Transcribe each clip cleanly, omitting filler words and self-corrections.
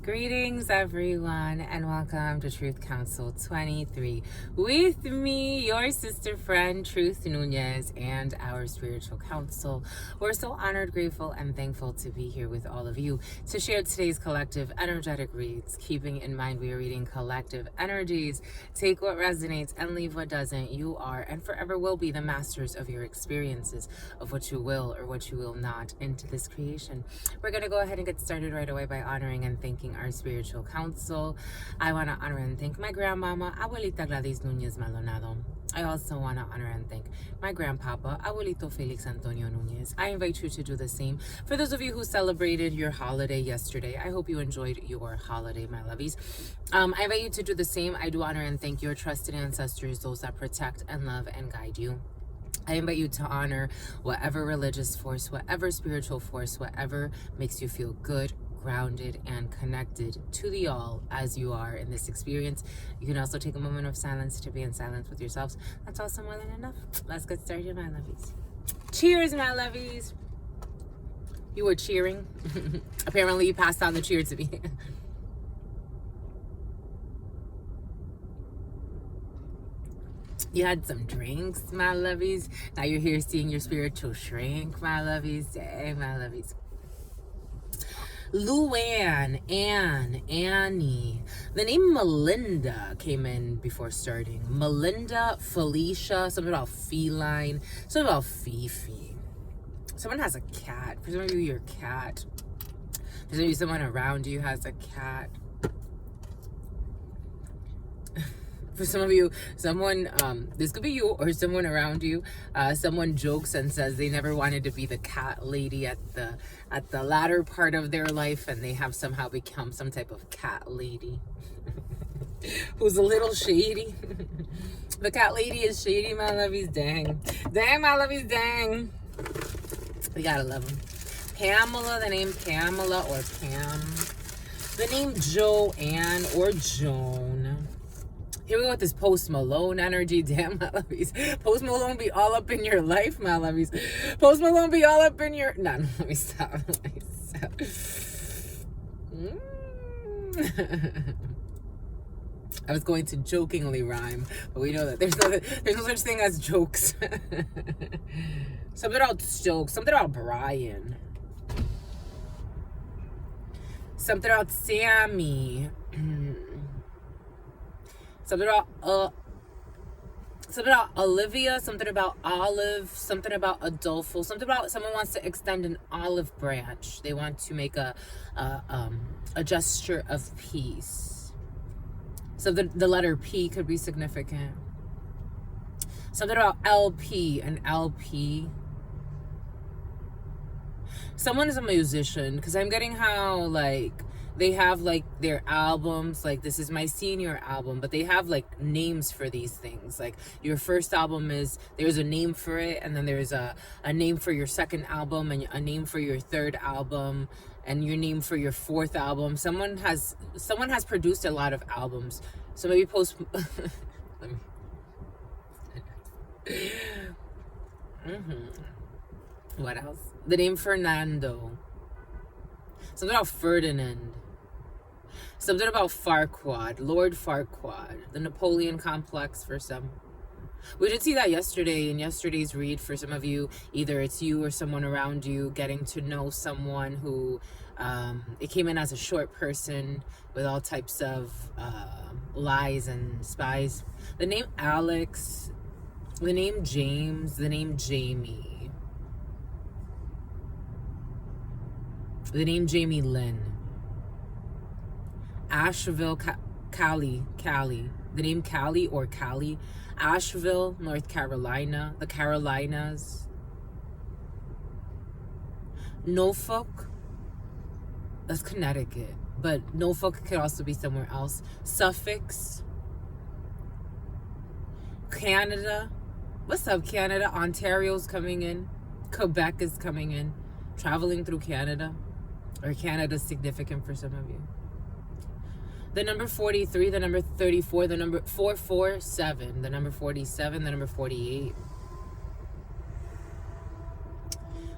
Greetings, everyone, and welcome to Truth Council 23 with me, your sister friend, Truth Nunez, and our spiritual council. We're so honored, grateful, and thankful to be here with all of you to share today's collective energetic reads, keeping in mind we are reading collective energies. Take what resonates and leave what doesn't. You are and forever will be the masters of your experiences, of what you will or what you will not into this creation. We're going to go ahead and get started right away by honoring and thanking our spiritual council. I want to honor and thank my grandmama, Abuelita Gladys Nunez Maldonado. I also want to honor and thank my grandpapa, Abuelito Felix Antonio Nunez. I invite you to do the same. For those of you who celebrated your holiday yesterday, I hope you enjoyed your holiday, my lovies. I invite you to do the same. I do honor and thank your trusted ancestors, those that protect and love and guide you. I invite you to honor whatever religious force, whatever spiritual force, whatever makes you feel good, grounded, and connected to the all as you are in this experience. You can also take a moment of silence to be in silence with yourselves. That's also more than enough. Let's get started, my lovies. Cheers, my lovies. You were cheering. Apparently you passed on the cheer to me. You had some drinks, my lovies. Now you're here seeing your spiritual shrink, my lovies. Dang, my lovies. Luann, Anne, Annie. The name Melinda came in before starting. Melinda, Felicia, something about feline, something about Fifi. Someone has a cat. For some of you, your cat. For some of you, someone around you has a cat. For some of you, someone, this could be you or someone around you, someone jokes and says they never wanted to be the cat lady at the latter part of their life, and they have somehow become some type of cat lady who's a little shady. The cat lady is shady, my lovies, dang. Dang, my lovies, dang. We gotta love them. Pamela, the name Pamela or Pam. The name Joanne or Joan. Here we go with this Post Malone energy. Damn, my lovies. Post Malone be all up in your life, my lovies. Post Malone be all up in your... No, let me stop. Let me stop. I was going to jokingly rhyme, but we know that there's no such thing as jokes. Something about Stokes. Something about Brian. Something about Sammy. Something about Olivia, something about Olive, something about Adolfo, something about someone wants to extend an olive branch. They want to make a gesture of peace. So the letter P could be significant. Something about LP and LP. Someone is a musician, because I'm getting how, like, they have, like, their albums, like, this is my senior album, but they have, like, names for these things. Like, your first album there's a name for it, and then there's a name for your second album, and a name for your third album, and your name for your fourth album. Someone has produced a lot of albums. So maybe post... Let me... What else? The name Fernando. Something about Ferdinand. Something about Farquaad, Lord Farquaad, the Napoleon complex for some. We did see that yesterday in yesterday's read for some of you. Either it's you or someone around you getting to know someone who, it came in as a short person with all types of lies and spies. The name Alex, the name James, the name Jamie. The name Jamie Lynn. Asheville, Cali. The name Cali or Cali. Asheville, North Carolina. The Carolinas. Norfolk. That's Connecticut. But Norfolk could also be somewhere else. Suffolk. Canada. What's up, Canada? Ontario's coming in. Quebec is coming in. Traveling through Canada. Or Canada's significant for some of you. The number 43, the number 34, the number 447, the number 47, the number 48.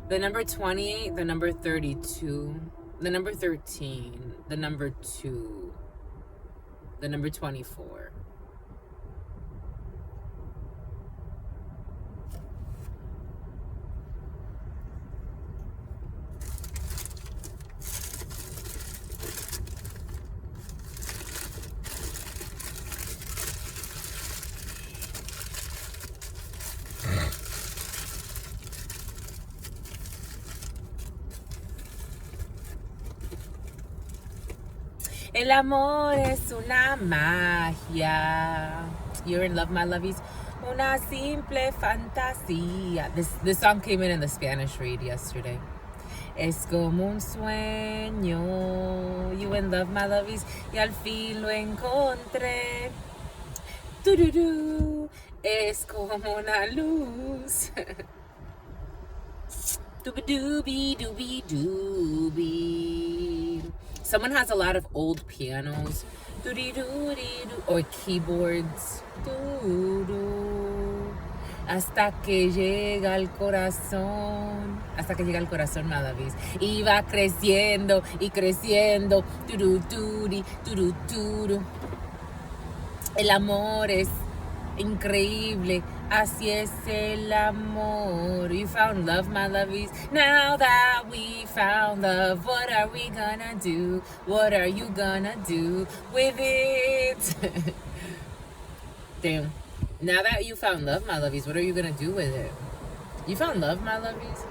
The number 28, the number 32. the number 13, the number 2, the number 24. El amor es una magia. You're in love, my lovies. Una simple fantasía. This song came in the Spanish read yesterday. Es como un sueño. You in love, my lovies. Y al fin lo encontré. Du-du-du. Es como una luz. Dooby-dooby-dooby-dooby. Someone has a lot of old pianos or keyboards. Hasta que llega el corazón. Hasta que llega el corazón, my lovies. Y va creciendo y creciendo. El amor es increíble. Así es el amor. You found love, my lovies. Now that we found love, what are we gonna do? What are you gonna do with it? Damn. Now that you found love, my lovies, what are you gonna do with it? You found love, my lovies?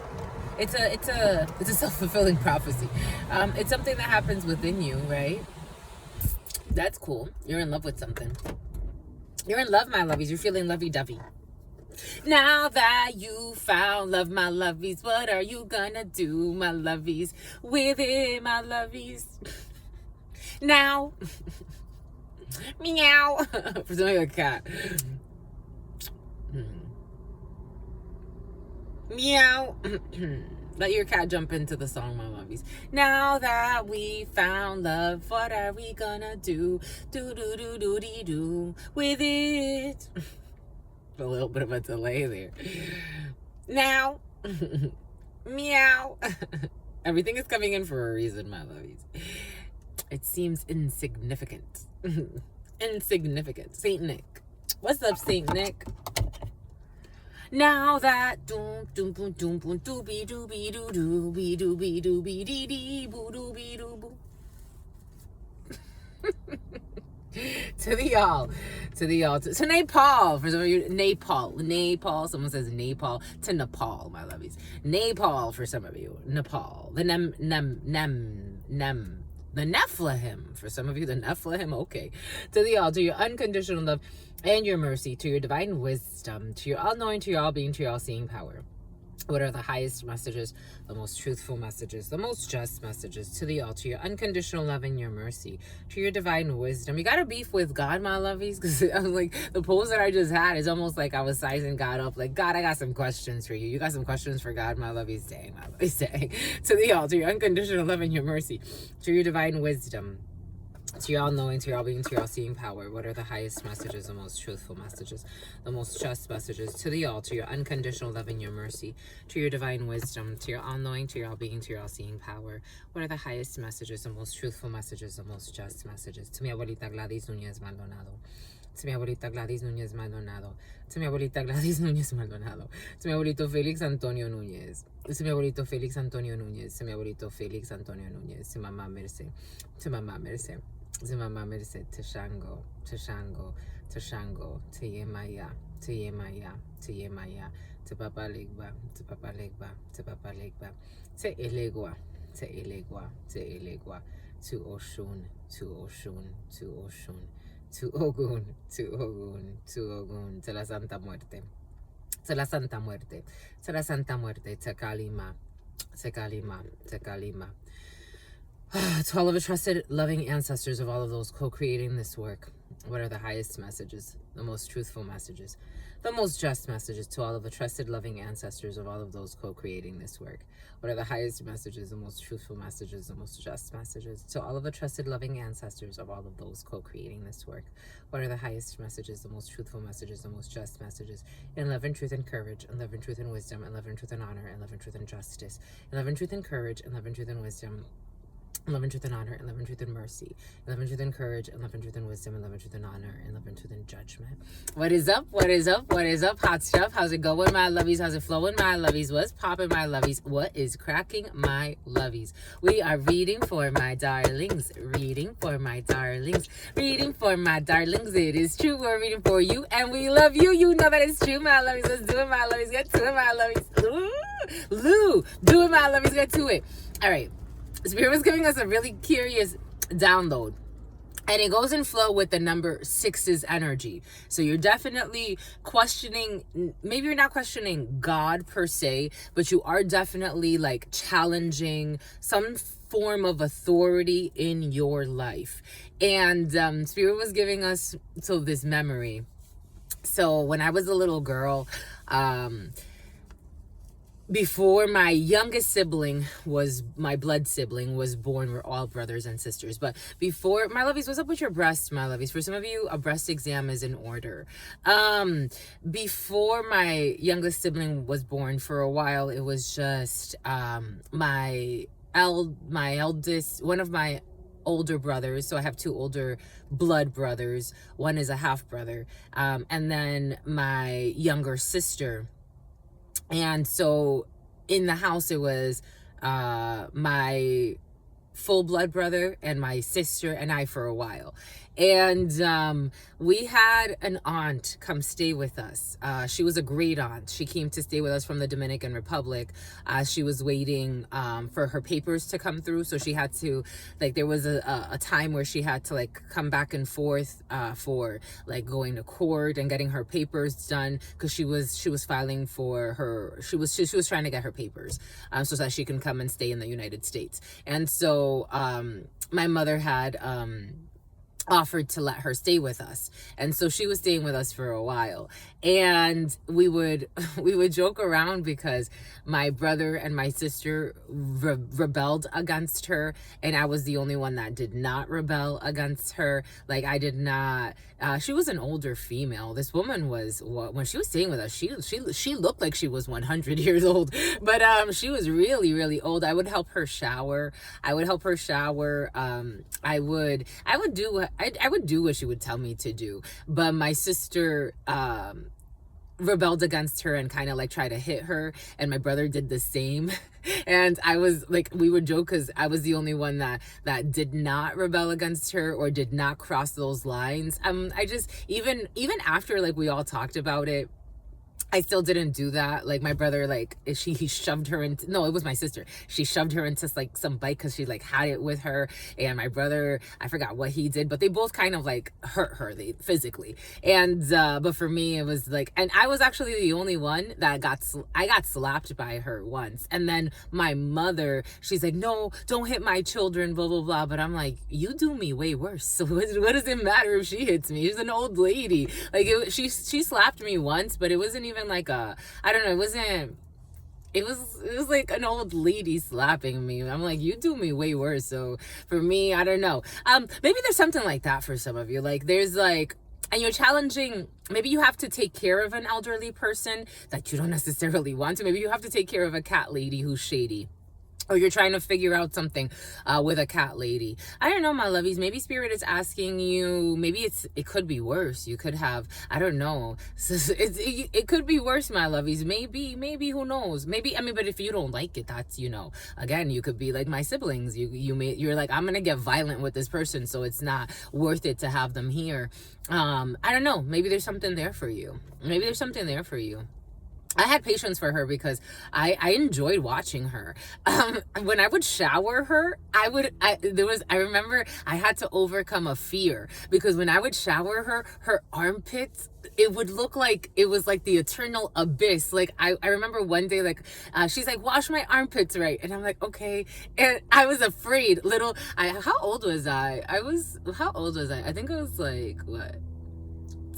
It's a self-fulfilling prophecy. It's something that happens within you, right? That's cool. You're in love with something. You're in love, my lovies. You're feeling lovey-dovey. Now that you found love, my lovies, what are you gonna do, my lovies, with it, my lovies? Now. Meow. For something like a cat. Meow. Let your cat jump into the song, my lovies. Now that we found love, what are we gonna do? Do with it. A little bit of a delay there. Now. Meow. Everything is coming in for a reason, my lovies. It seems insignificant. Insignificant. Saint Nick. What's up, Saint Nick? Now that doom doom boom doom boom dooby dooby doo dooby dooby dooby dee dee boo dooby doo boo. To Nepal, to Nepal. For some of you, Nepal. Someone says Nepal. To Nepal, my lovies. Nepal for some of you. Nepal. The the Nephilim. For some of you, the Nephilim. Okay. To your unconditional love and your mercy, to your divine wisdom, to your all-knowing, to your all-being, to your all-seeing power. What are the highest messages, the most truthful messages, the most just messages, to your unconditional love and your mercy, to your divine wisdom. You got to beef with God, my lovies, because I'm like, the pose that I just had is almost like I was sizing God up. Like, God, I got some questions for you. You got some questions for God, my lovies? Dang, my lovies, dang. To your unconditional love and your mercy, to your divine wisdom, to your all-knowing, to your all-being, to your all-seeing power. What are the highest messages, the most truthful messages, the most just messages, to your unconditional love and your mercy, to your divine wisdom, to your all-knowing, to your all-being, to your all-seeing power. What are the highest messages, the most truthful messages, the most just messages? To mi abuelita Gladys Núñez Maldonado. To mi abuelita Gladys Núñez Maldonado. To mi abuelita Gladys Núñez Maldonado. To mi abuelito Félix Antonio Núñez. To mi abuelito Félix Antonio Núñez. To mi abuelito Félix Antonio Núñez. To mamá Merce. To mamá Merce. To Mama Merce, to Shango, to Yemaya, to Yemaya, to Papa Legba, to Papa Legba, to Papa Legba, to Elegua, to Elegua, to Elegua, to Oshun, to Oshun, to Oshun, to Ogun, to Ogun, to Ogun, to la Santa Muerte, to la Santa Muerte, to la Santa Muerte, to Kalima, to Kalima, to Kalima. To all of the trusted, loving ancestors of all of those co-creating this work, what are the highest messages, the most truthful messages, the most just messages? To all of the trusted, loving ancestors of all of those co-creating this work, what are the highest messages, the most truthful messages, the most just messages? To all of the trusted, loving ancestors of all of those co-creating this work, what are the highest messages, the most truthful messages, the most just messages? In love and truth and courage, in love and truth and wisdom, in love and truth and honor, in love and truth and justice, in love and truth and courage, in love and truth and wisdom, love and truth and honor, and love and truth and mercy, and love and truth and courage, and love and truth and wisdom, and love and truth and honor, and love and truth and judgment. What is up? What is up? What is up? Hot stuff. How's it going, my lovies? How's it flowing, my lovies? What's popping, my lovies? What is cracking, my lovies? We are reading for my darlings. Reading for my darlings. Reading for my darlings. It is true. We're reading for you, and we love you. You know that it's true, my lovies. Let's do it, my lovies. Get to it, my lovies. Lou. Do it, my lovies. Get to it. All right. Spirit was giving us a really curious download, and it goes in flow with the number 6's energy. So you're definitely questioning, maybe you're not questioning God per se, but you are definitely like challenging some form of authority in your life. And Spirit was giving us this memory. So when I was a little girl, before my youngest sibling my blood sibling was born, we're all brothers and sisters. But before, my lovies, what's up with your breast, my lovies? For some of you, a breast exam is in order. Before my youngest sibling was born, for a while, it was just my eldest, one of my older brothers. So I have 2 older blood brothers. One is a half brother. And then my younger sister. And so in the house, it was my full blood brother and my sister and I for a while. And we had an aunt come stay with us. She was a great aunt. She came to stay with us from the Dominican Republic. She was waiting for her papers to come through. So she had to, like, there was a time where she had to like come back and forth for like going to court and getting her papers done, because she was filing for her, she was trying to get her papers so that she can come and stay in the United States. And so my mother had offered to let her stay with us, and so she was staying with us for a while. And we would joke around because my brother and my sister rebelled against her, and I was the only one that did not rebel against her. Like, I did not. She was an older female. This woman was, when she was staying with us, she looked like she was 100 years old, but she was really, really old. I would help her shower. I would do what she would tell me to do. But my sister rebelled against her and kind of like tried to hit her, and my brother did the same. And I was like, we would joke because I was the only one that did not rebel against her or did not cross those lines. I just, even after like we all talked about it, I still didn't do that. Like, my brother, like, he shoved her into, no, it was my sister. She shoved her into like some bike because she like had it with her. And my brother, I forgot what he did, but they both kind of like hurt her physically. And but for me, it was like, and I was actually the only one that I got slapped by her once. And then my mother, she's like, no, don't hit my children, blah blah blah. But I'm like, you do me way worse. So what does it matter if she hits me? She's an old lady. Like, she slapped me once, but it wasn't even like I don't know, it was like an old lady slapping me. I'm like, you do me way worse. So for me, I don't know. Maybe there's something like that for some of you. Like, there's like, and you're challenging, maybe you have to take care of an elderly person that you don't necessarily want to. Maybe you have to take care of a cat lady who's shady. Or you're trying to figure out something with a cat lady. I don't know, my lovies. Maybe Spirit is asking you, maybe it could be worse. You could have, I don't know. It could be worse, my lovies. Maybe, who knows? Maybe, I mean, but if you don't like it, that's, again, you could be like my siblings. You're like, I'm going to get violent with this person, so it's not worth it to have them here. I don't know. Maybe there's something there for you. I had patience for her because I enjoyed watching her. When I would shower her, I remember I had to overcome a fear, because when I would shower her armpits, it would look like it was like the eternal abyss. Like, I remember one day, like, she's like, wash my armpits right. And I'm like, okay. And I was afraid. How old was I? I think I was like, what?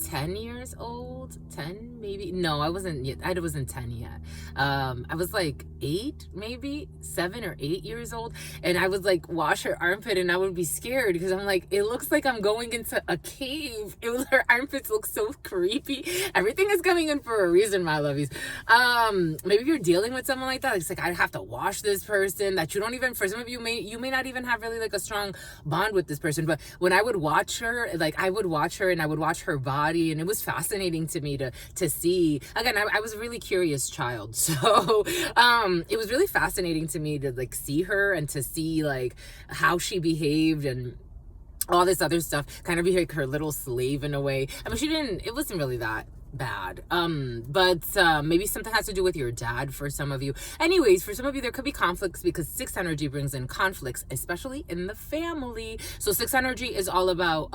10 years old. 10 maybe. No, I wasn't 10 yet. I was like 8, maybe 7 or 8 years old, and I would like wash her armpit, and I would be scared because I'm like, it looks like I'm going into a cave. Her armpits look so creepy. Everything is coming in for a reason, my lovies. Maybe you're dealing with someone like that. It's like, I have to wash this person that you don't even, for some of you may not even have really like a strong bond with this person. But when I would watch her, like I would watch her and I would watch her body, and it was fascinating to me to see. Again, I was a really curious child, so it was really fascinating to me to like see her and to see like how she behaved and all this other stuff, kind of be like her little slave in a way. I mean, it wasn't really that bad, but maybe something has to do with your dad for some of you. Anyways, for some of you there could be conflicts because 6 energy brings in conflicts, especially in the family. So 6 energy is all about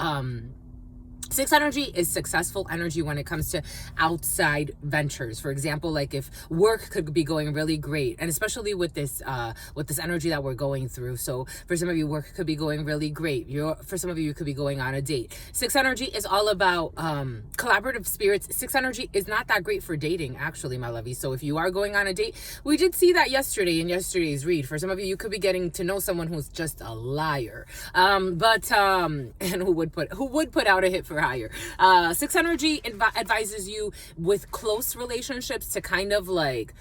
6 energy is successful energy when it comes to outside ventures. For example, like if work could be going really great, and especially with this energy that we're going through. So for some of you, work could be going really great. For some of you, could be going on a date. 6 energy is all about collaborative spirits. 6 energy is not that great for dating, actually, my lovey. So if you are going on a date, we did see that yesterday in yesterday's read. For some of you, you could be getting to know someone who's just a liar, and who would put out a hit for higher. 6 energy advises you with close relationships to kind of like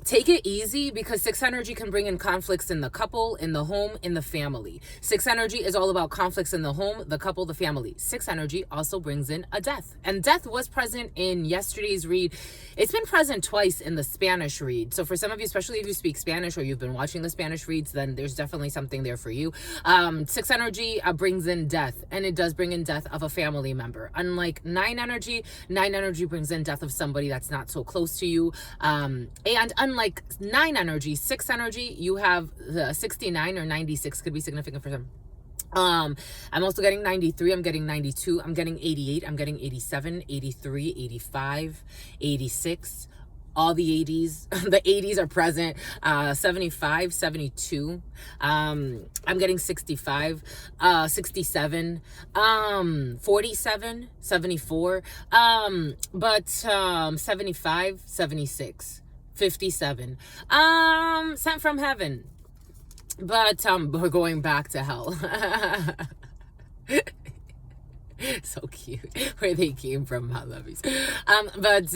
take it easy, because 6 energy can bring in conflicts in the couple, in the home, in the family. 6 energy is all about conflicts in the home, the couple, the family. 6 energy also brings in a death, and death was present in yesterday's read. It's been present twice in the Spanish read. So for some of you, especially if you speak Spanish or you've been watching the Spanish reads, then there's definitely something there for you. 6 energy brings in death, and it does bring in death of a family member. Unlike 9 energy brings in death of somebody that's not so close to you. And unlike 9 energy, 6 energy, you have the 69 or 96 could be significant for them. I'm also getting 93, I'm getting 92, I'm getting 88, I'm getting 87, 83, 85, 86, all the 80s. The 80s are present. 75, 72, I'm getting 65, 67, 47, 74, but 75, 76, 57, sent from heaven, but we're going back to hell. So cute where they came from, my lovies. But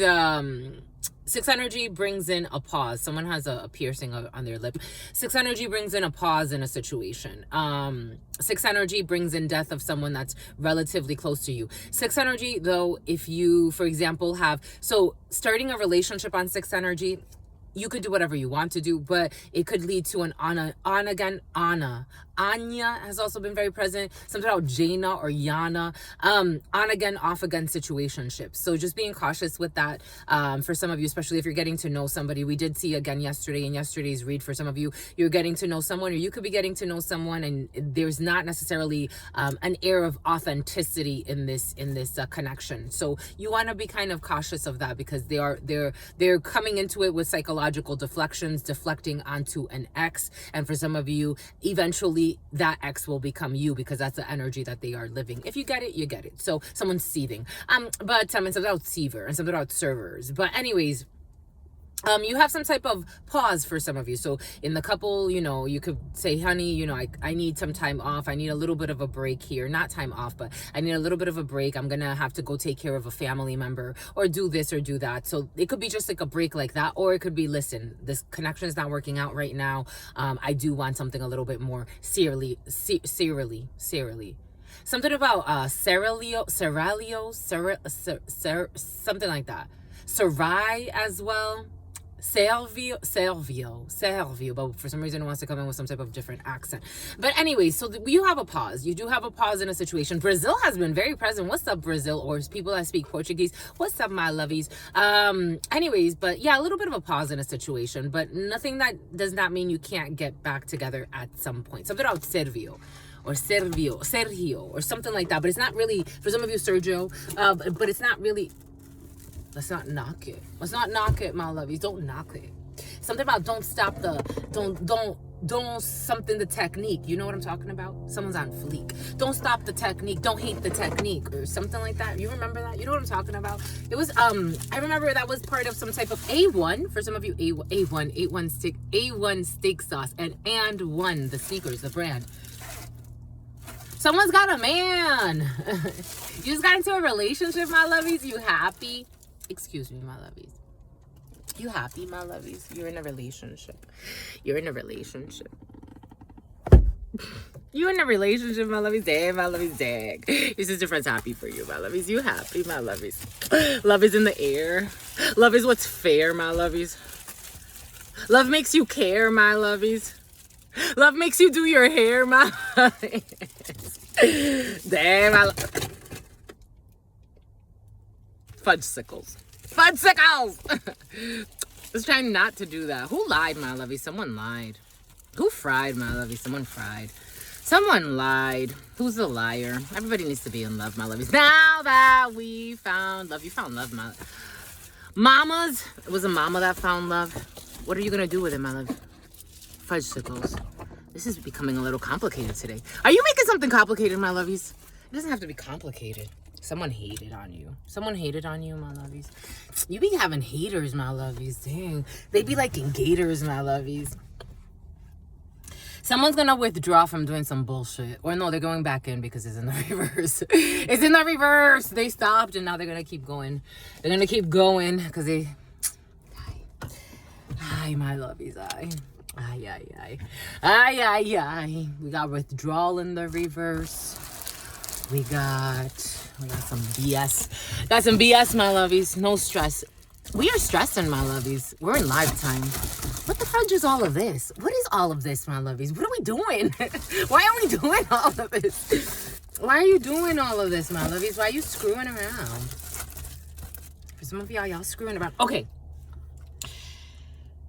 6 energy brings in a pause. Someone has a piercing on their lip. 6 energy brings in a pause in a situation. 6 energy brings in death of someone that's relatively close to you. 6 energy, though, if you, for example, starting a relationship on 6 energy, you could do whatever you want to do, but it could lead to an Anya has also been very present. Something about Jaina or Yana. On again, off again situationships. So just being cautious with that. For some of you, especially if you're getting to know somebody. We did see again yesterday in yesterday's read, for some of you, you're getting to know someone, or you could be getting to know someone, and there's not necessarily an air of authenticity in this connection. So you want to be kind of cautious of that, because they're coming into it with psychological deflections, deflecting onto an ex. And for some of you, eventually that ex will become you, because that's the energy that they are living. If you get it, you get it. So someone's seething. But it's about seaver and something about servers. But anyways, you have some type of pause for some of you. So in the couple, you could say, honey, I need some time off. I need a little bit of a break here. Not time off, but I need a little bit of a break. I'm going to have to go take care of a family member, or do this or do that. So it could be just like a break like that. Or it could be, listen, this connection is not working out right now. I do want something a little bit more serially. Something about Seralio, something like that. Sarai as well. Servio, but for some reason it wants to come in with some type of different accent. But anyways, so you have a pause. You do have a pause in a situation. Brazil has been very present. What's up, Brazil? Or people that speak Portuguese, what's up, my lovies? Anyways, but yeah, a little bit of a pause in a situation, but nothing that does not mean you can't get back together at some point. Something about Sergio, or something like that. But it's not really, for some of you, Sergio, but it's not really. Let's not knock it. Let's not knock it, my lovies. Don't knock it. Something about don't something the technique. You know what I'm talking about? Someone's on fleek. Don't stop the technique. Don't hate the technique or something like that. You remember that? You know what I'm talking about? It was I remember that was part of some type of A1 for some of you. A1 steak sauce and one the sneakers, the brand. Someone's got a man. You just got into a relationship, my lovies. You happy? Excuse me, my lovies. You happy, my lovies? You're in a relationship. You're in a relationship. You in a relationship, my lovies. Dang, my lovies, dang. Your sister friend's happy for you, my lovies. You happy, my lovies. Love is in the air. Love is what's fair, my lovies. Love makes you care, my lovies. Love makes you do your hair, my lovies. Damn, Fudgesicles. Fudgesicles! I was trying not to do that. Who lied, my lovey? Someone lied. Who fried, my lovey? Someone fried. Someone lied. Who's the liar? Everybody needs to be in love, my lovies. Now that we found love. You found love, my mamas. It was a mama that found love. What are you going to do with it, my love? Fudgesicles. This is becoming a little complicated today. Are you making something complicated, my lovies? It doesn't have to be complicated. Someone hated on you. Someone hated on you, my lovies. You be having haters, my lovies. Dang. They be like gators, my lovies. Someone's gonna withdraw from doing some bullshit. Or no, they're going back in because it's in the reverse. It's in the reverse. They stopped and now they're gonna keep going. They're gonna keep going because they... Hi, my lovies. Hi. Ay. We got withdrawal in the reverse. We got some BS. Got some BS, my lovies. No stress. We are stressing, my lovies. We're in live time. What the fudge is all of this? What is all of this, my lovies? What are we doing? Why are we doing all of this? Why are you doing all of this, my lovies? Why are you screwing around? For some of y'all screwing around. Okay.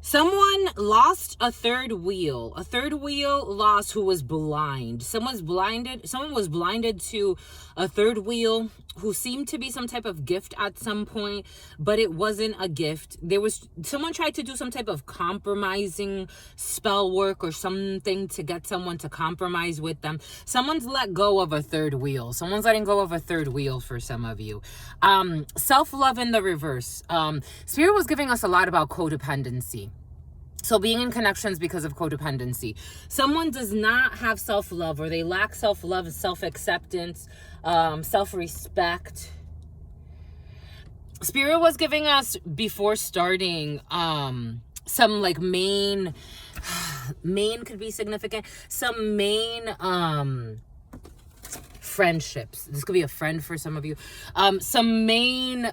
Someone lost a third wheel. A third wheel lost who was blind. Someone was blinded to a third wheel who seemed to be some type of gift at some point, but it wasn't a gift. Someone tried to do some type of compromising spell work or something to get someone to compromise with them. Someone's let go of a third wheel. Someone's letting go of a third wheel for some of you. Self-love in the reverse. Spirit was giving us a lot about codependency. So being in connections because of codependency. Someone does not have self-love, or they lack self-love, self-acceptance, self-respect. Spirit was giving us, before starting, some like main could be significant. Some main friendships. This could be a friend for some of you. Some main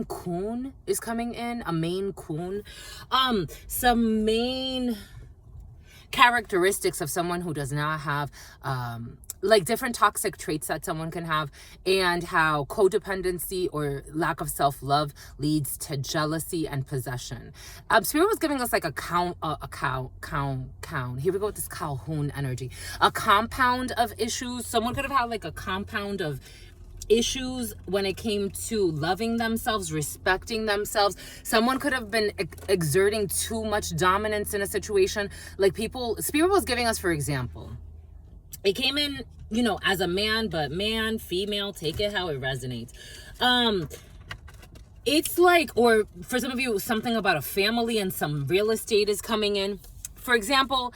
coon is coming in. A main coon. Some main characteristics of someone who does not have like different toxic traits that someone can have, and how codependency or lack of self-love leads to jealousy and possession. Spirit was giving us like a count. Here we go with this Calhoun energy. A compound of issues. Someone could have had like a compound of issues when it came to loving themselves, respecting themselves. Someone could have been exerting too much dominance in a situation. Like Spirit was giving us, for example, it came in, you know, as a man, but man, female, take it how it resonates. It's like, or for some of you, something about a family and some real estate is coming in. For example,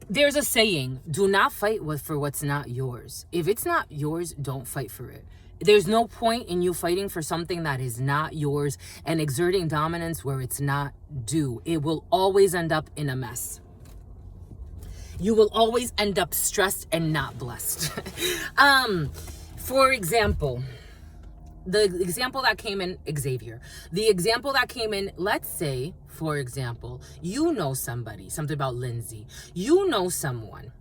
there's a saying, do not fight for what's not yours. If it's not yours, don't fight for it. There's no point in you fighting for something that is not yours and exerting dominance where it's not due. It will always end up in a mess. You will always end up stressed and not blessed. For example, the example that came in, Xavier. The example that came in, let's say, for example, you know somebody, something about Lindsay. You know someone.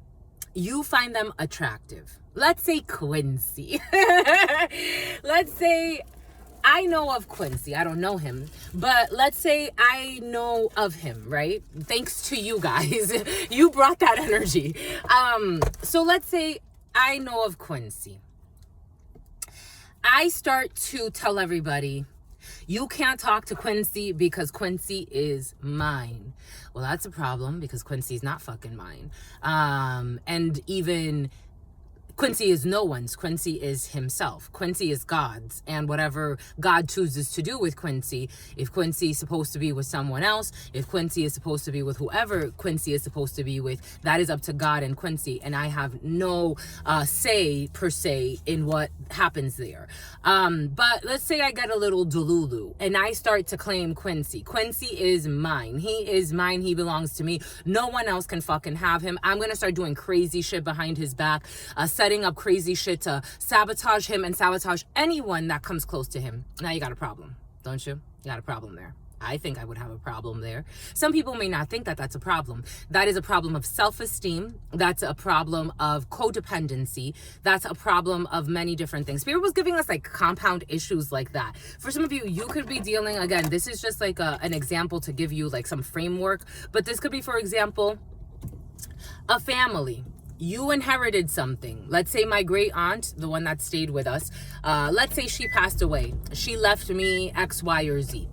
You find them attractive. Let's say Quincy. Let's say I know of Quincy. I don't know him. But let's say I know of him, right? Thanks to you guys. You brought that energy. So let's say I know of Quincy. I start to tell everybody, You can't talk to Quincy because Quincy is mine. Well, that's a problem because Quincy's not fucking mine. And even Quincy is no one's. Quincy is himself. Quincy is God's. And whatever God chooses to do with Quincy, if Quincy is supposed to be with someone else, if Quincy is supposed to be with whoever Quincy is supposed to be with, that is up to God and Quincy. And I have no say, per se, in what happens there. But let's say I get a little delulu and I start to claim Quincy. Quincy is mine. He is mine. He belongs to me. No one else can fucking have him. I'm going to start doing crazy shit behind his back, setting up crazy shit to sabotage him and sabotage anyone that comes close to him. Now you got a problem, don't you? You got a problem there. I think I would have a problem there. Some people may not think that that's a problem. That is a problem of self-esteem. That's a problem of codependency. That's a problem of many different things. Spirit was giving us like compound issues like that. For some of you, you could be dealing, again, this is just like an example to give you like some framework, but this could be, for example, a family. You inherited something. Let's say my great aunt, the one that stayed with us, let's say she passed away. She left me X, Y, or Z.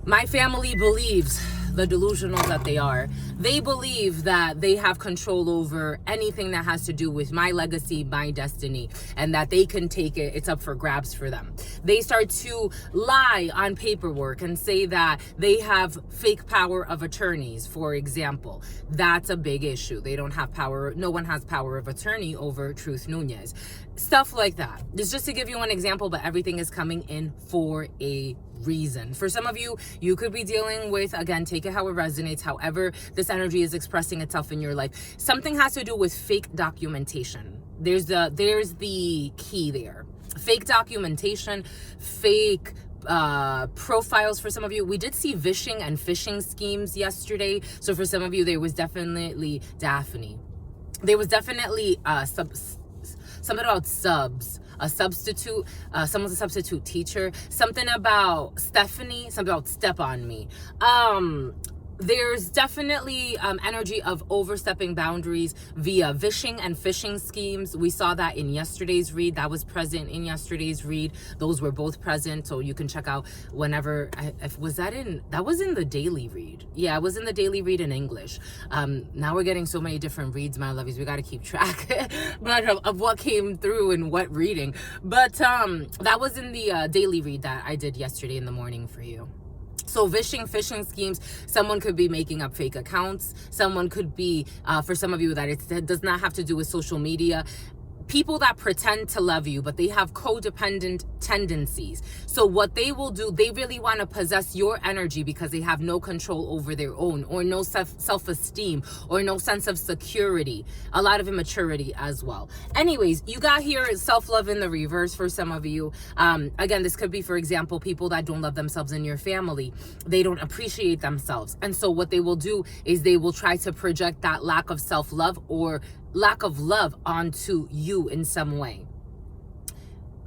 My family believes, the delusional that they are, they believe that they have control over anything that has to do with my legacy, my destiny, and that they can take it. It's up for grabs for them. They start to lie on paperwork and say that they have fake power of attorneys, for example. That's a big issue. They don't have power. No one has power of attorney over Truth Nunez. Stuff like that. It's just to give you an example, but everything is coming in for a reason. For some of you, you could be dealing with, again, take it how it resonates, however this energy is expressing itself in your life. Something has to do with fake documentation. There's the key there. Fake documentation, fake profiles. For some of you, we did see vishing and phishing schemes yesterday. So for some of you, there was definitely Daphne. There was definitely something about subs. A substitute, someone's a substitute teacher, something about Stephanie, something about step on me. There's definitely energy of overstepping boundaries via vishing and phishing schemes. We saw that in yesterday's read. That was present in yesterday's read. Those were both present, so you can check out whenever. That was in the daily read. Yeah, it was in the daily read in English. Now we're getting so many different reads, my lovies. We got to keep track of what came through and what reading. But that was in the daily read that I did yesterday in the morning for you. So vishing, phishing schemes, someone could be making up fake accounts. Someone could be, for some of you, that it does not have to do with social media. People that pretend to love you, but they have codependent tendencies. So what they will do, they really want to possess your energy because they have no control over their own, or no self-esteem, or no sense of security. A lot of immaturity as well. Anyways, you got here self-love in the reverse for some of you. Again, this could be, for example, people that don't love themselves in your family. They don't appreciate themselves. And so what they will do is they will try to project that lack of self-love or lack of love onto you in some way.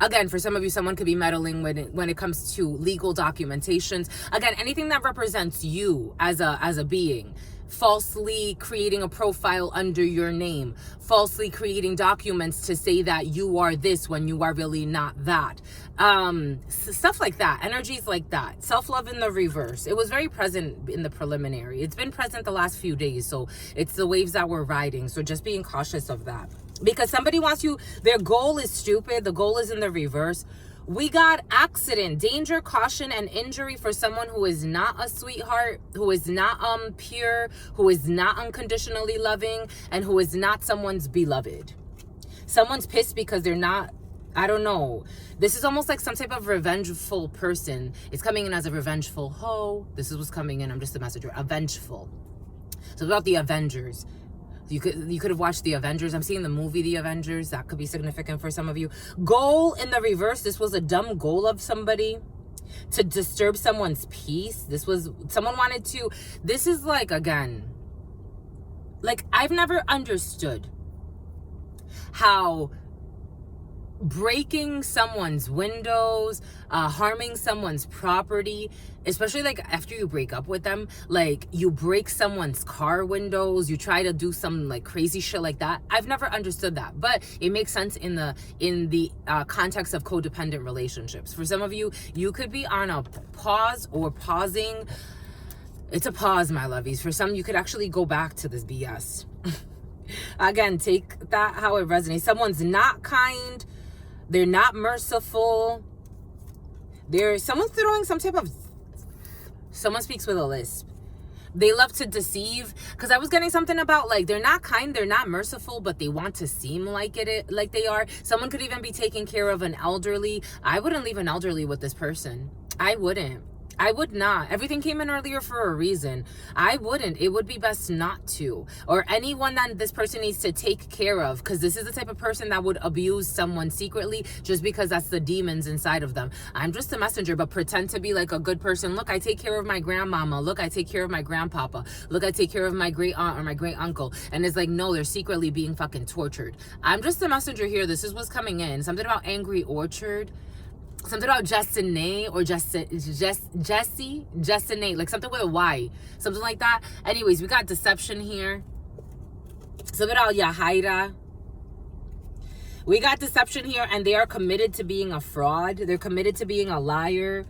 Again, for some of you, someone could be meddling when it comes to legal documentations. Again, anything that represents you as a being. Falsely creating a profile under your name, falsely creating documents to say that you are this when you are really not that. Stuff like that, energies like that. Self-love in the reverse. It was very present in the preliminary. It's been present the last few days, so it's the waves that we're riding. So just being cautious of that. Because somebody wants you, their goal is stupid, the goal is in the reverse. We got accident, danger, caution, and injury for someone who is not a sweetheart, who is not pure, who is not unconditionally loving, and who is not someone's beloved. Someone's pissed because they're not, I don't know. This is almost like some type of revengeful person. It's coming in as a revengeful hoe. This is what's coming in. I'm just a messenger. A vengeful. So about the Avengers. You could have watched The Avengers. I'm seeing the movie The Avengers. That could be significant for some of you. Goal in the reverse. This was a dumb goal of somebody to disturb someone's peace. This was, someone wanted to, this is like, again, like I've never understood how breaking someone's windows, harming someone's property, especially like after you break up with them, like you break someone's car windows, you try to do some like crazy shit like that. I've never understood that, but it makes sense in the context of codependent relationships. For some of you, you could be on a pause or pausing. It's a pause, my lovies. For some, you could actually go back to this BS. Again, take that how it resonates. Someone's not kind. They're not merciful. Someone's throwing some type of... Someone speaks with a lisp. They love to deceive. Because I was getting something about, like, they're not kind, they're not merciful, but they want to seem like like they are. Someone could even be taking care of an elderly. I wouldn't leave an elderly with this person. I wouldn't. I would not. Everything came in earlier for a reason. I wouldn't. It would be best not to. Or anyone that this person needs to take care of, because this is the type of person that would abuse someone secretly just because that's the demons inside of them. I'm just a messenger, but pretend to be like a good person. Look, I take care of my grandmama. Look, I take care of my grandpapa. Look, I take care of my great aunt or my great uncle. And it's like, no, they're secretly being fucking tortured. I'm just a messenger here. This is what's coming in. Something about Angry Orchard. Something about Justine or Justinate, like something with a Y, something like that. Anyways, we got deception here. Something about Yahaira. We got deception here, and they are committed to being a fraud. They're committed to being a liar.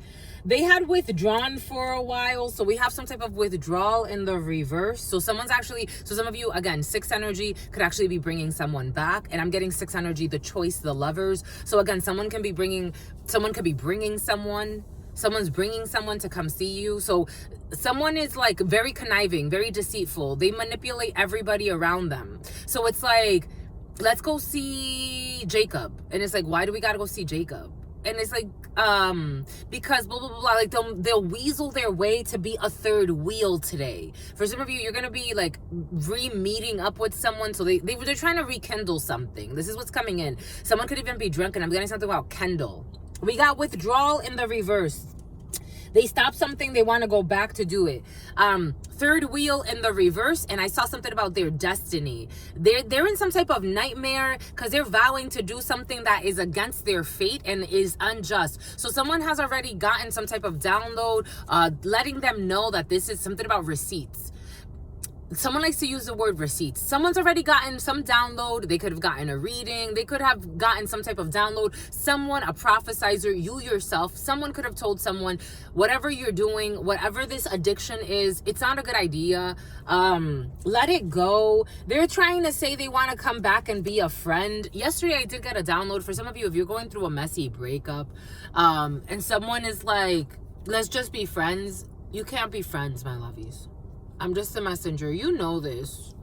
They had withdrawn for a while, so we have some type of withdrawal in the reverse. So someone's actually, so some of you, again, 6 energy could actually be bringing someone back, and I'm getting 6 energy, the choice, the lovers. So again, someone could be bringing someone. Someone's bringing someone to come see you. So someone is like very conniving, very deceitful. They manipulate everybody around them. So it's like, let's go see Jacob, and it's like, why do we gotta go see Jacob? And it's like, because blah, blah, blah, blah. Like, they'll weasel their way to be a third wheel today. For some of you, you're going to be, like, re-meeting up with someone. So they're trying to rekindle something. This is what's coming in. Someone could even be drunk, and I'm getting something about Kendall. We got withdrawal in the reverse. They stop something, they want to go back to do it. Third wheel in the reverse, and I saw something about their destiny. They're in some type of nightmare because they're vowing to do something that is against their fate and is unjust. So someone has already gotten some type of download, letting them know that this is something about receipts. Someone likes to use the word receipts. Someone's already gotten some download. They could have gotten a reading. They could have gotten some type of download. Someone, a prophesizer, you yourself, someone could have told someone, whatever you're doing, whatever this addiction is, it's not a good idea. Let it go. They're trying to say they want to come back and be a friend. Yesterday, I did get a download for some of you. If you're going through a messy breakup, and someone is like, let's just be friends. You can't be friends, my lovies. I'm just a messenger. You know this.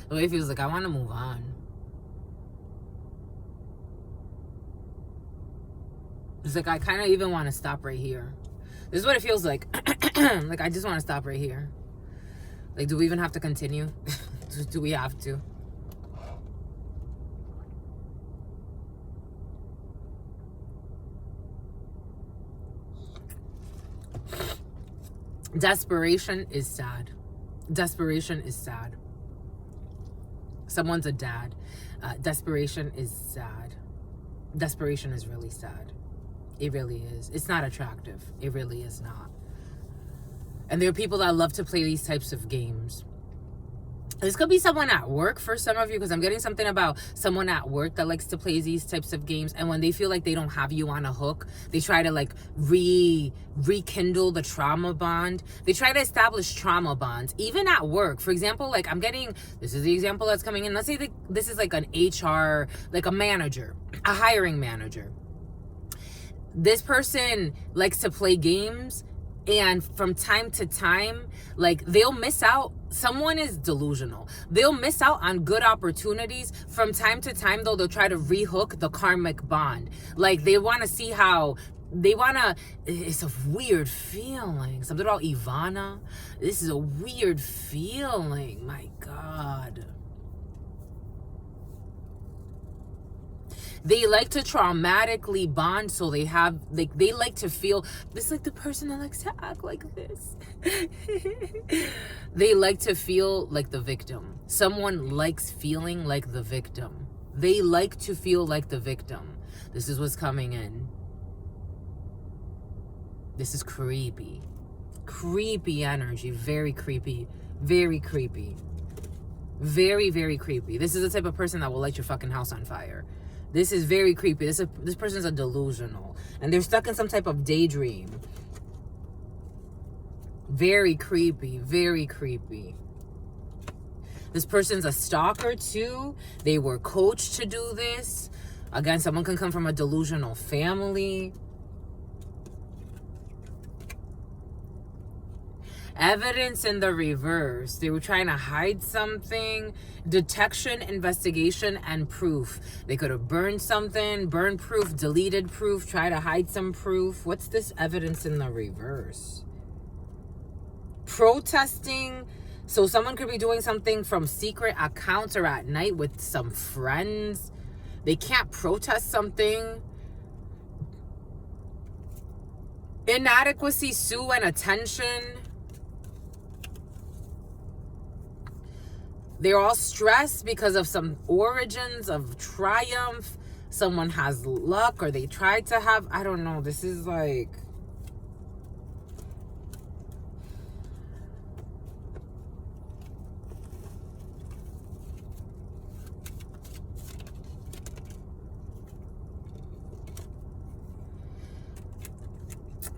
The way it feels like I want to move on. It's like I kind of even want to stop right here. This is what it feels like. Like I just want to stop right here. Like, do we even have to continue? Do we have to? Desperation is sad. Desperation is sad. Someone's a dad. Desperation is sad. Desperation is really sad. It really is. It's not attractive. It really is not. And there are people that love to play these types of games. This could be someone at work for some of you, because I'm getting something about someone at work that likes to play these types of games. And when they feel like they don't have you on a hook, they try to like rekindle the trauma bond. They try to establish trauma bonds, even at work. For example, like I'm getting, this is the example that's coming in. Let's say that this is like an HR, like a manager, a hiring manager. This person likes to play games, and from time to time, like they'll miss out. Someone is delusional. They'll miss out on good opportunities. From time to time, though, they'll try to rehook the karmic bond. Like they want to see how they want to, it's a weird feeling. Something about Ivana. This is a weird feeling. My God. They like to traumatically bond, so they have, like, they like to feel this, like the person that likes to act like this. They like to feel like the victim. Someone likes feeling like the victim. They like to feel like the victim. This is what's coming in. This is creepy. Creepy energy. Very creepy. Very creepy. Very, very creepy. This is the type of person that will light your fucking house on fire. This is very creepy. This person's a delusional. And they're stuck in some type of daydream. Very creepy. Very creepy. This person's a stalker too. They were coached to do this. Again, someone can come from a delusional family. Evidence in the reverse. They were trying to hide something. Detection, investigation, and proof. They could have burned something, burned proof, deleted proof, try to hide some proof. What's this evidence in the reverse? Protesting. So someone could be doing something from secret accounts or at night with some friends. They can't protest something. Inadequacy, sue, and attention. They're all stressed because of some origins of triumph. Someone has luck, or they tried to have, I don't know. This is like,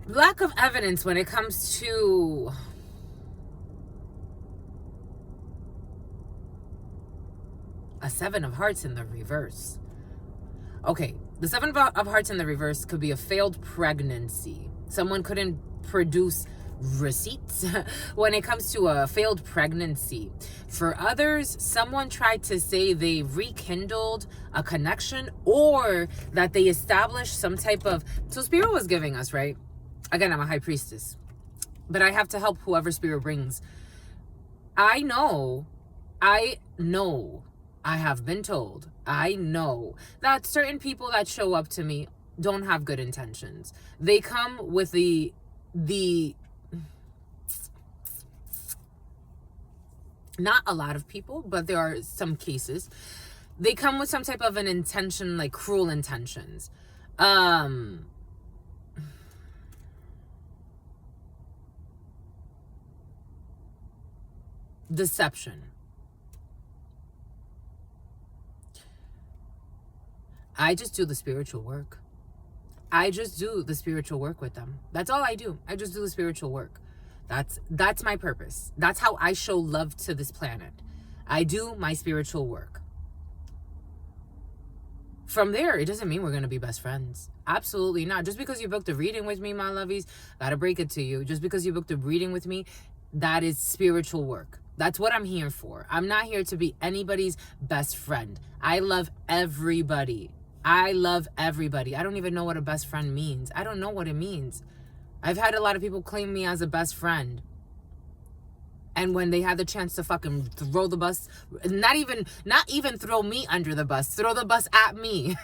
lack of evidence when it comes to a 7 of hearts in the reverse. Okay, the 7 of hearts in the reverse could be a failed pregnancy. Someone couldn't produce receipts when it comes to a failed pregnancy. For others, someone tried to say they rekindled a connection, or that they established some type of, so Spirit was giving us, right? Again, I'm a high priestess, but I have to help whoever Spirit brings. I know, I have been told, I know that certain people that show up to me don't have good intentions. They come with the not a lot of people, but there are some cases. They come with some type of an intention, like cruel intentions. Deception. I just do the spiritual work. I just do the spiritual work with them. That's all I do. I just do the spiritual work. That's my purpose. That's how I show love to this planet. I do my spiritual work. From there, it doesn't mean we're going to be best friends. Absolutely not. Just because you booked a reading with me, my lovies, gotta break it to you. Just because you booked a reading with me, that is spiritual work. That's what I'm here for. I'm not here to be anybody's best friend. I love everybody. I love everybody. I don't even know what a best friend means. I don't know what it means. I've had a lot of people claim me as a best friend. And when they had the chance to fucking throw the bus, not even throw me under the bus, throw the bus at me.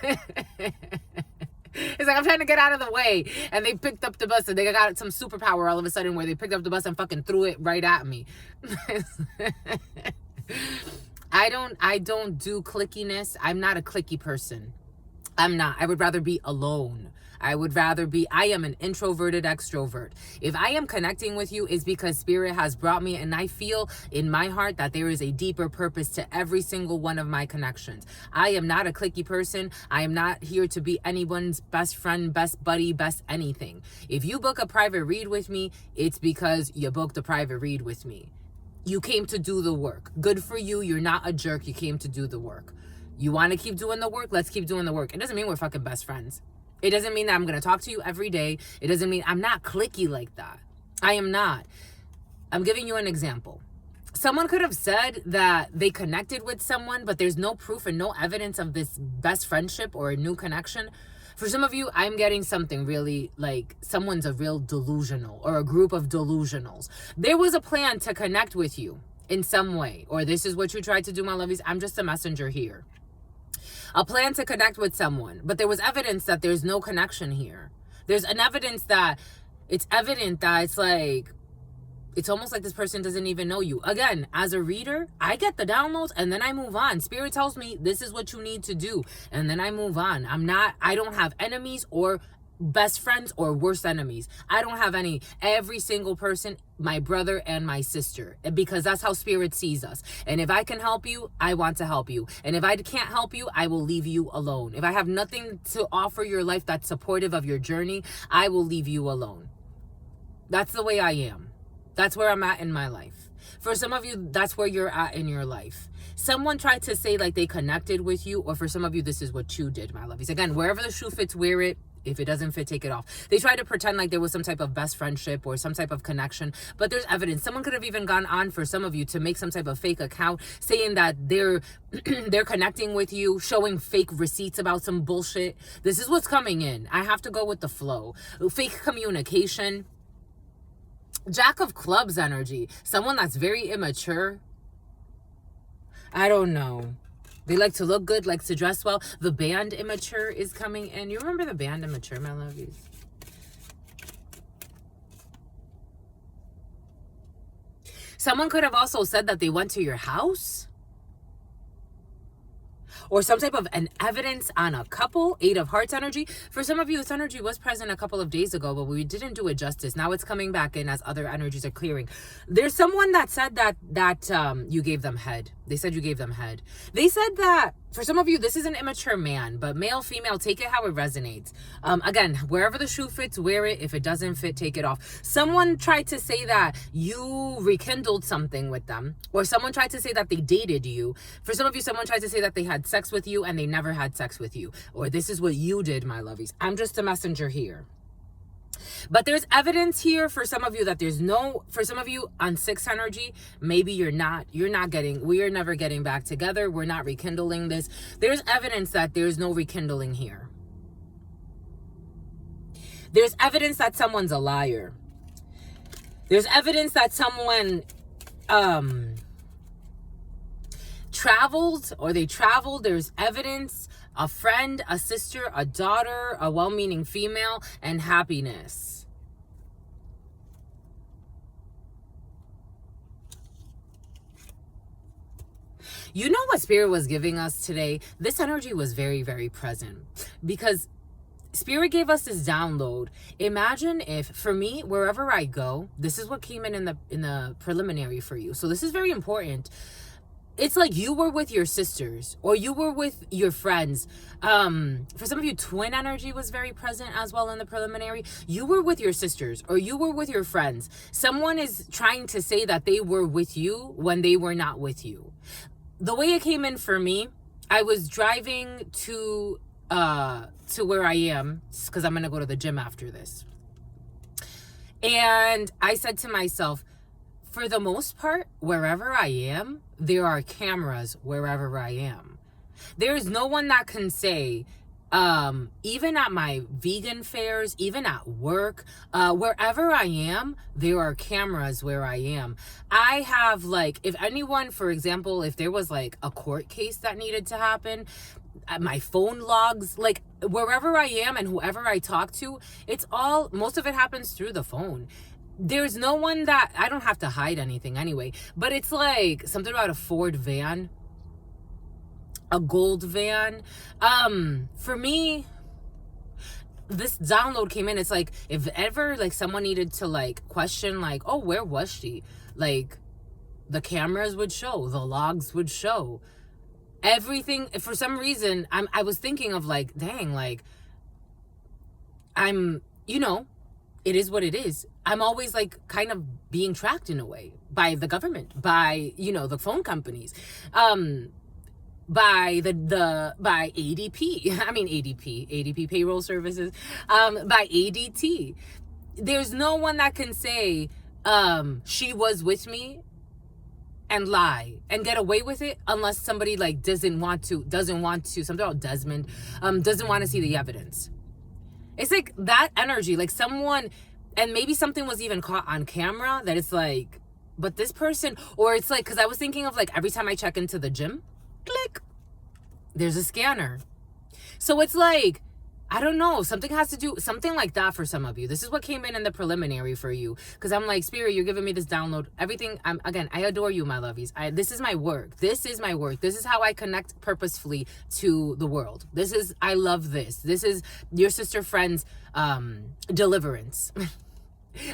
It's like, I'm trying to get out of the way. And they picked up the bus, and they got some superpower all of a sudden where they picked up the bus and fucking threw it right at me. I don't do clickiness. I'm not a clicky person. I'm not. I would rather be alone. I am an introverted extrovert. If I am connecting with you, it's because Spirit has brought me, and I feel in my heart that there is a deeper purpose to every single one of my connections. I am not a cliquey person. I am not here to be anyone's best friend, best buddy, best anything. If you book a private read with me, it's because you booked a private read with me. You came to do the work. Good for you. You're not a jerk. You came to do the work. You want to keep doing the work? Let's keep doing the work. It doesn't mean we're fucking best friends. It doesn't mean that I'm going to talk to you every day. It doesn't mean I'm not cliquey like that. I am not. I'm giving you an example. Someone could have said that they connected with someone, but there's no proof and no evidence of this best friendship or a new connection. For some of you, I'm getting something really like someone's a real delusional, or a group of delusionals. There was a plan to connect with you in some way, or this is what you tried to do, my lovies. I'm just a messenger here. A plan to connect with someone, but there was evidence that there's no connection here. There's an evidence that it's evident that it's like, it's almost like this person doesn't even know you. Again, as a reader, I get the downloads and then I move on. Spirit tells me this is what you need to do. And then I move on. I don't have enemies or best friends or worst enemies. I don't have any. Every single person, my brother and my sister, because that's how Spirit sees us. And if I can help you, I want to help you. And if I can't help you, I will leave you alone. If I have nothing to offer your life that's supportive of your journey, I will leave you alone. That's the way I am. That's where I'm at in my life. For some of you, that's where you're at in your life. Someone tried to say like they connected with you, or for some of you, this is what you did, my lovies. Again, wherever the shoe fits, wear it. If it doesn't fit, take it off. They tried to pretend like there was some type of best friendship or some type of connection, but there's evidence. Someone could have even gone on for some of you to make some type of fake account saying that they're they're connecting with you, showing fake receipts about some bullshit. This is what's coming in. I have to go with the flow. Fake communication. Jack of Clubs energy. Someone that's very immature. I don't know. They like to look good, likes to dress well. The band immature is coming in. You remember the band immature, my lovies? Someone could have also said that they went to your house. Or some type of an evidence on a couple. 8 of Hearts energy. For some of you, this energy was present a couple of days ago, but we didn't do it justice. Now it's coming back in as other energies are clearing. There's someone that said that you gave them head. They said you gave them head. They said that, for some of you, this is an immature man, but male, female, take it how it resonates. Again, wherever the shoe fits, wear it. If it doesn't fit, take it off. Someone tried to say that you rekindled something with them, or someone tried to say that they dated you. For some of you, someone tried to say that they had sex with you and they never had sex with you, or this is what you did, my lovies. I'm just a messenger here. But there's evidence here for some of you that there's no, for some of you on 6 energy, maybe we are never getting back together. We're not rekindling this. There's evidence that there's no rekindling here. There's evidence that someone's a liar. There's evidence that someone traveled, or they traveled. There's evidence, a friend, a sister, a daughter, a well-meaning female, and happiness. You know what Spirit was giving us today? This energy was very, very present, because Spirit gave us this download. Imagine if, for me, wherever I go, this is what came in the preliminary for you. So this is very important. It's like you were with your sisters, or you were with your friends. For some of you, twin energy was very present as well in the preliminary. You were with your sisters, or you were with your friends. Someone is trying to say that they were with you when they were not with you. The way it came in for me, I was driving to where I am, because I'm going to go to the gym after this. And I said to myself, for the most part, wherever I am, there are cameras wherever I am. There is no one that can say, even at my vegan fairs, even at work, wherever I am, there are cameras where I am. I have, like, if anyone, for example, if there was like a court case that needed to happen, my phone logs, like wherever I am and whoever I talk to, it's all, most of it happens through the phone. There's no one that, I don't have to hide anything anyway, but it's like something about a Ford van, a gold van. For me, this download came in. It's like, if ever like someone needed to like question, like, oh, where was she? Like, the cameras would show, the logs would show everything. For some reason, I was thinking of like, dang, like, it is what it is. I'm always like kind of being tracked in a way by the government, by, the phone companies, by by ADP. I mean, ADP payroll services, by ADT. There's no one that can say, she was with me and lie and get away with it unless somebody like doesn't want to, something about Desmond, doesn't want to see the evidence. It's like that energy, like someone, and maybe something was even caught on camera that it's like, but this person, or it's like, because I was thinking of like every time I check into the gym, click, there's a scanner. So it's like, I don't know, something has to do, something like that for some of you. This is what came in the preliminary for you. Because I'm like, Spirit, you're giving me this download. Everything, again, I adore you, my lovies. This is my work. This is my work. This is how I connect purposefully to the world. I love this. This is your sister friend's deliverance.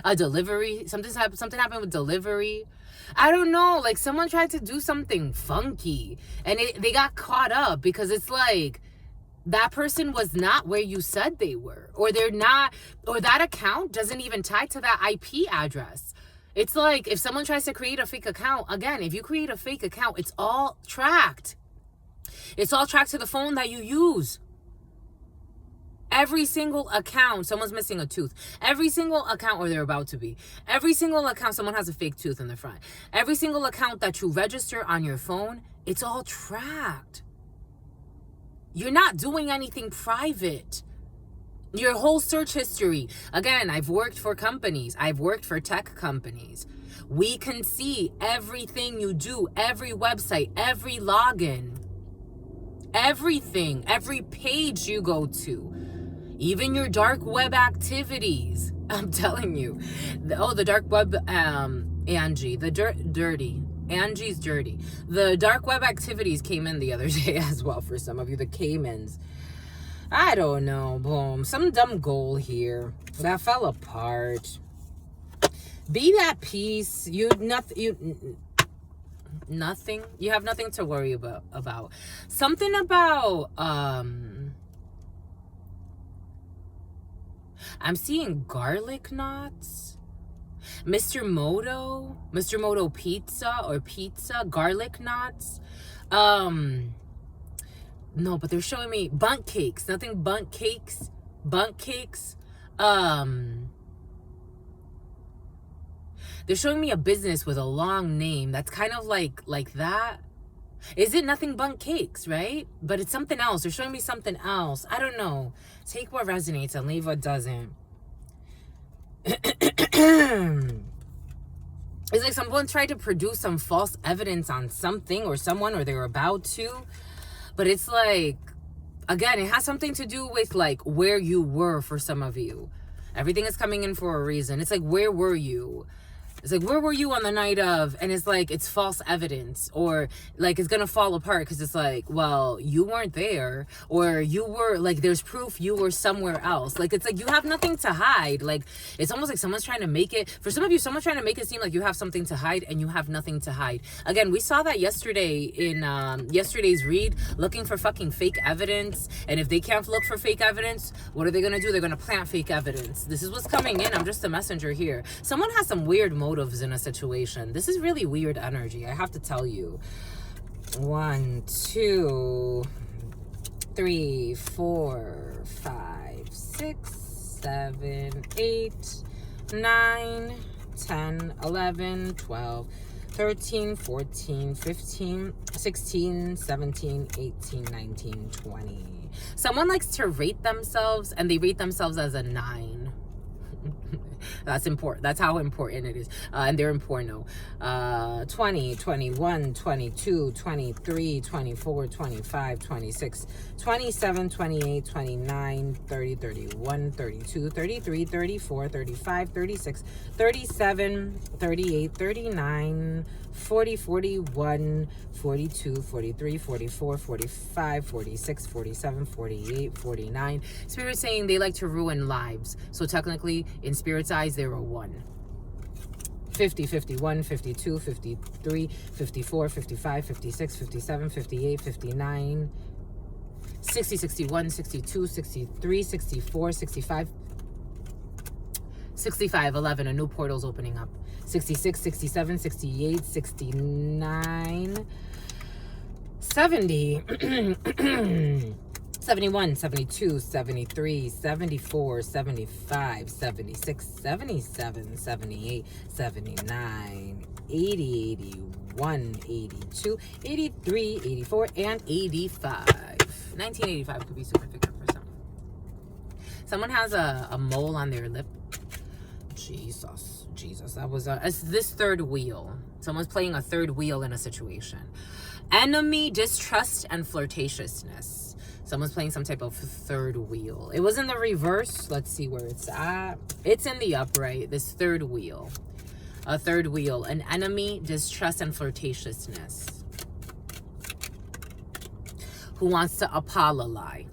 A delivery. Something happened with delivery. I don't know. Like, someone tried to do something funky. And they got caught up because it's like, that person was not where you said they were, or they're not, or that account doesn't even tie to that IP address. It's like, if someone tries to create a fake account, again, if you create a fake account, it's all tracked. It's all tracked to the phone that you use. Every single account, someone's missing a tooth. Every single account, or they're about to be. Every single account, someone has a fake tooth in the front. Every single account that you register on your phone, it's all tracked. You're not doing anything private. Your whole search history. Again, I've worked for companies. I've worked for tech companies. We can see everything you do, every website, every login, everything, every page you go to, even your dark web activities. I'm telling you. The dark web, Angie, the dirty. Angie's dirty. The dark web activities came in the other day as well for some of you. The Caymans. I don't know. Boom. Some dumb goal here that fell apart. Be at peace. Nothing. You have nothing to worry about. Something about I'm seeing garlic knots. Mr. Moto pizza, garlic knots. No, but they're showing me bundt cakes. Nothing bundt cakes. They're showing me a business with a long name that's kind of like that. Is it nothing bundt cakes, right? But it's something else. They're showing me something else. I don't know. Take what resonates and leave what doesn't. It's like someone tried to produce some false evidence on something or someone, or they were about to. But it's like, again, it has something to do with like where you were for some of you. Everything is coming in for a reason. It's like, where were you? It's like, where were you on the night of? And it's like, it's false evidence, or like it's gonna fall apart because it's like, well, you weren't there, or you were, like, there's proof you were somewhere else. Like, it's like you have nothing to hide. Like, it's almost like someone's trying to make it, for some of you, someone's trying to make it seem like you have something to hide and you have nothing to hide. Again, we saw that yesterday in yesterday's read, looking for fucking fake evidence. And if they can't look for fake evidence, what are they gonna do? They're gonna plant fake evidence. This is what's coming in. I'm just a messenger here. Someone has some weird motives in a situation. This is really weird energy, I have to tell you. 1, 2, 3, 4, 5, 6, 7, 8, 9, 10, 11, 12, 13, 14, 15, 16, 17, 18, 19, 20. Someone likes to rate themselves, and they rate themselves as a 9. That's important. That's how important it is. And they're important. 20, 21, 22, 23, 24, 25, 26, 27, 28, 29, 30, 31, 32, 33, 34, 35, 36, 37, 38, 39, 40, 41, 42, 43, 44, 45, 46, 47, 48, 49. Spirit's saying they like to ruin lives. So technically, in Spirit's eyes, they're a 1. 50, 51, 52, 53, 54, 55, 56, 57, 58, 59, 60, 61, 62, 63, 64, 65, 65, 11. A new portal's opening up. 66, 67, 68, 69, 70, 71, 72, 73, 74, 75, 76, 77, 78, 79, 80, 81, 82, 83, 84, and 85. 1985 could be significant for someone. Someone has a mole on their lip. Jesus, that was it's this third wheel. Someone's playing a third wheel in a situation. Enemy, distrust, and flirtatiousness. Someone's playing some type of third wheel. It was in the reverse. Let's see where it's at. It's in the upright, this third wheel. A third wheel. An enemy, distrust, and flirtatiousness. Who wants to apologize?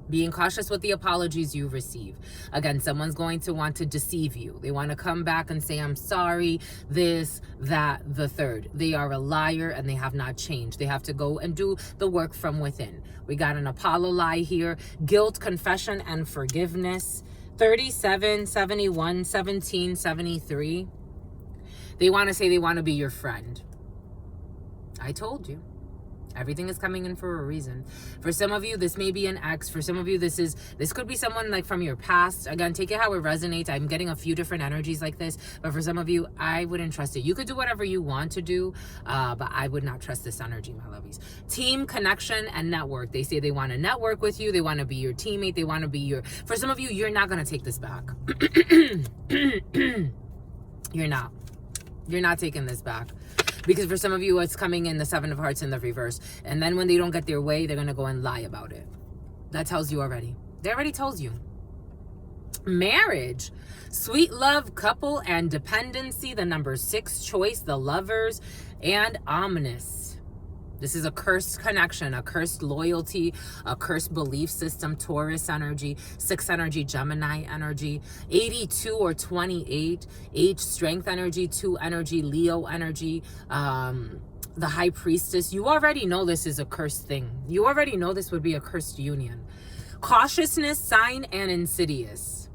Being cautious with the apologies you receive. Again, someone's going to want to deceive you. They want to come back and say, I'm sorry, this, that, the third. They are a liar and they have not changed. They have to go and do the work from within. We got an apology here. Guilt, confession, and forgiveness. 37, 71, 17, 73. They want to say they want to be your friend. I told you. Everything is coming in for a reason. For some of you, this may be an ex. For some of you, this could be someone like from your past. Again, take it how it resonates. I'm getting a few different energies like this. But for some of you, I wouldn't trust it. You could do whatever you want to do, but I would not trust this energy, my lovies. Team, connection, and network. They say they want to network with you. They want to be your teammate. They want to be your... For some of you, you're not going to take this back. You're not. You're not taking this back. Because for some of you, it's coming in the Seven of Hearts in the reverse. And then when they don't get their way, they're going to go and lie about it. That tells you already. They already told you. Marriage. Sweet love, couple, and dependency. The number 6 choice, the lovers, and ominous. This is a cursed connection, a cursed loyalty, a cursed belief system, Taurus energy, 6 energy, Gemini energy, 82 or 28, 8 strength energy, 2 energy, Leo energy, the high priestess. You already know this is a cursed thing. You already know this would be a cursed union. Cautiousness, sign, and insidious.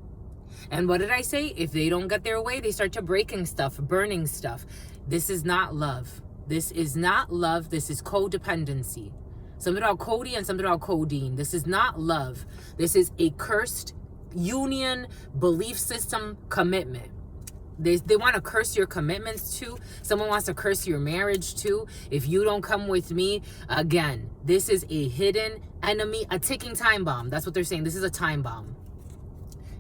And what did I say? If they don't get their way, they start to breaking stuff, burning stuff. This is not love. This is not love. This is codependency. Something about Cody and something about codeine. This is not love. This is a cursed union, belief system, commitment. They want to curse your commitments too. Someone wants to curse your marriage too. If you don't come with me, again, this is a hidden enemy, a ticking time bomb. That's what they're saying. This is a time bomb.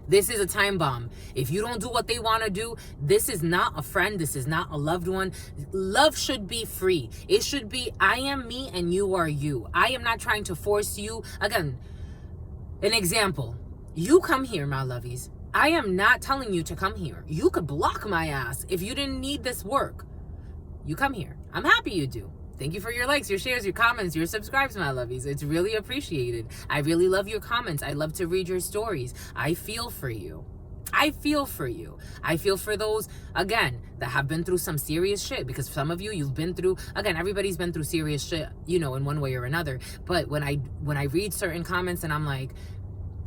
This is a time bomb. If you don't do what they want to do, this is not a friend. This is not a loved one. Love should be free. It should be, I am me and you are you. I am not trying to force you. Again, an example. You come here, my lovies. I am not telling you to come here. You could block my ass if you didn't need this work. You come here. I'm happy you do. Thank you for your likes, your shares, your comments, your subscribes, my lovies. It's really appreciated. I really love your comments. I love to read your stories. I feel for you. I feel for you. I feel for those, again, that have been through some serious shit. Because some of you, you've been through, again, everybody's been through serious shit, you know, in one way or another. But when I read certain comments and I'm like,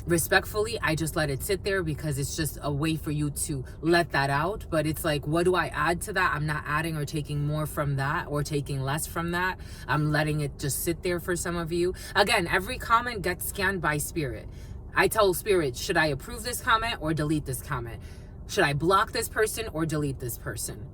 respectfully, I just let it sit there because it's just a way for you to let that out. But it's like, what do I add to that? I'm not adding or taking more from that or taking less from that. I'm letting it just sit there for some of you. Again, every comment gets scanned by Spirit. I tell Spirit, should I approve this comment or delete this comment? Should I block this person or delete this person?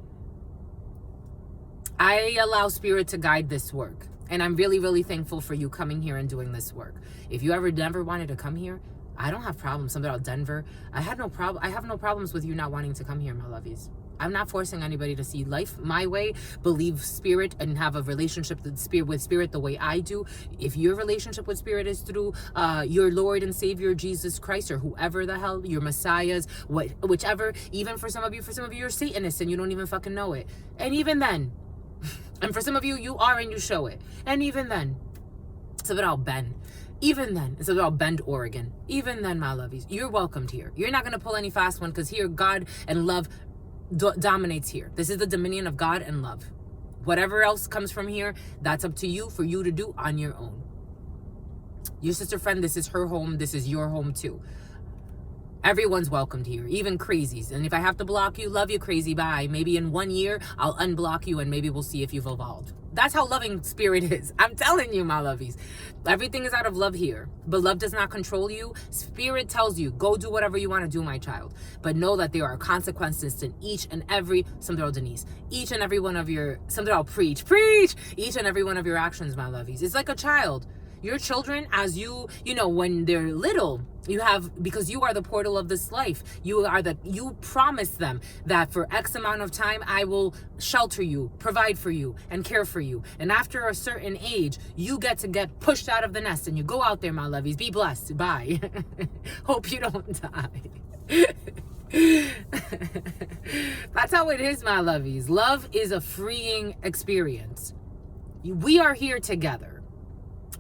I allow Spirit to guide this work. And I'm really, really thankful for you coming here and doing this work. If you ever never wanted to come here, I don't have problems. Something about Denver. I have no problems with you not wanting to come here, my lovies. I'm not forcing anybody to see life my way, believe Spirit, and have a relationship with Spirit the way I do. If your relationship with Spirit is through your Lord and Savior Jesus Christ, or whoever the hell, your Messiahs, whichever. Even for some of you, you're Satanists and you don't even fucking know it. And even then, and for some of you, you are and you show it. And even then, it's about Ben. Even then, it's about Bend, Oregon. Even then, my lovies, you're welcomed here. You're not going to pull any fast one because here God and love dominates here. This is the dominion of God and love. Whatever else comes from here, that's up to you for you to do on your own. Your sister friend, this is her home. This is your home too. Everyone's welcomed here, even crazies. And if I have to block you, love you, crazy, bye. Maybe in 1 year, I'll unblock you and maybe we'll see if you've evolved. That's how loving Spirit is. I'm telling you, my lovies. Everything is out of love here. But love does not control you. Spirit tells you, go do whatever you want to do, my child. But know that there are consequences to each and every, Sandro Denise, each and every one of your, Sandro, preach, each and every one of your actions, my lovies. It's like a child. Your children, as you know, when they're little, you have, because you are the portal of this life. You promise them that for X amount of time, I will shelter you, provide for you, and care for you. And after a certain age, you get pushed out of the nest and you go out there, my lovies. Be blessed. Bye. Hope you don't die. That's how it is, my lovies. Love is a freeing experience. We are here together.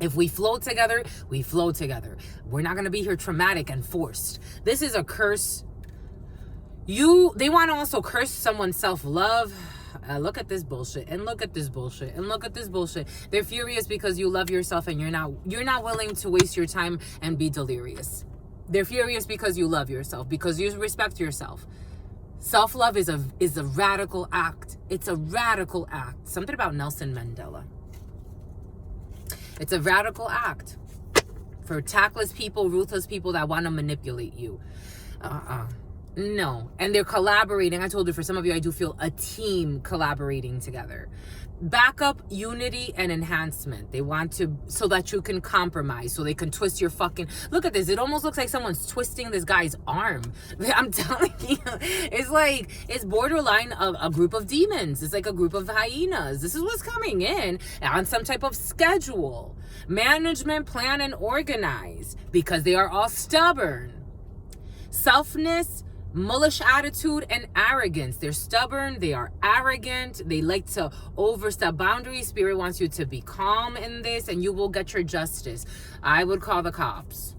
If we flow together, we flow together. We're not going to be here traumatic and forced. This is a curse. They want to also curse someone's self-love. Look at this bullshit, and look at this bullshit, and look at this bullshit. They're furious because you love yourself and you're not willing to waste your time and be delirious. They're furious because you love yourself, because you respect yourself. Self-love is a radical act. It's a radical act. Something about Nelson Mandela. It's a radical act for tactless people, ruthless people that want to manipulate you. No. And they're collaborating. I told you, for some of you, I do feel a team collaborating together. Backup, unity, and enhancement. They want to, so that you can compromise, so they can twist your fucking, look at this. It almost looks like someone's twisting this guy's arm. I'm telling you, it's borderline a group of demons. It's like a group of hyenas. This is what's coming in on some type of schedule. Management, plan, and organize, because they are all stubborn. Selfness, mullish attitude, and arrogance. They're stubborn, they are arrogant, they like to overstep boundaries. Spirit wants you to be calm in this, and you will get your justice. I would call the cops.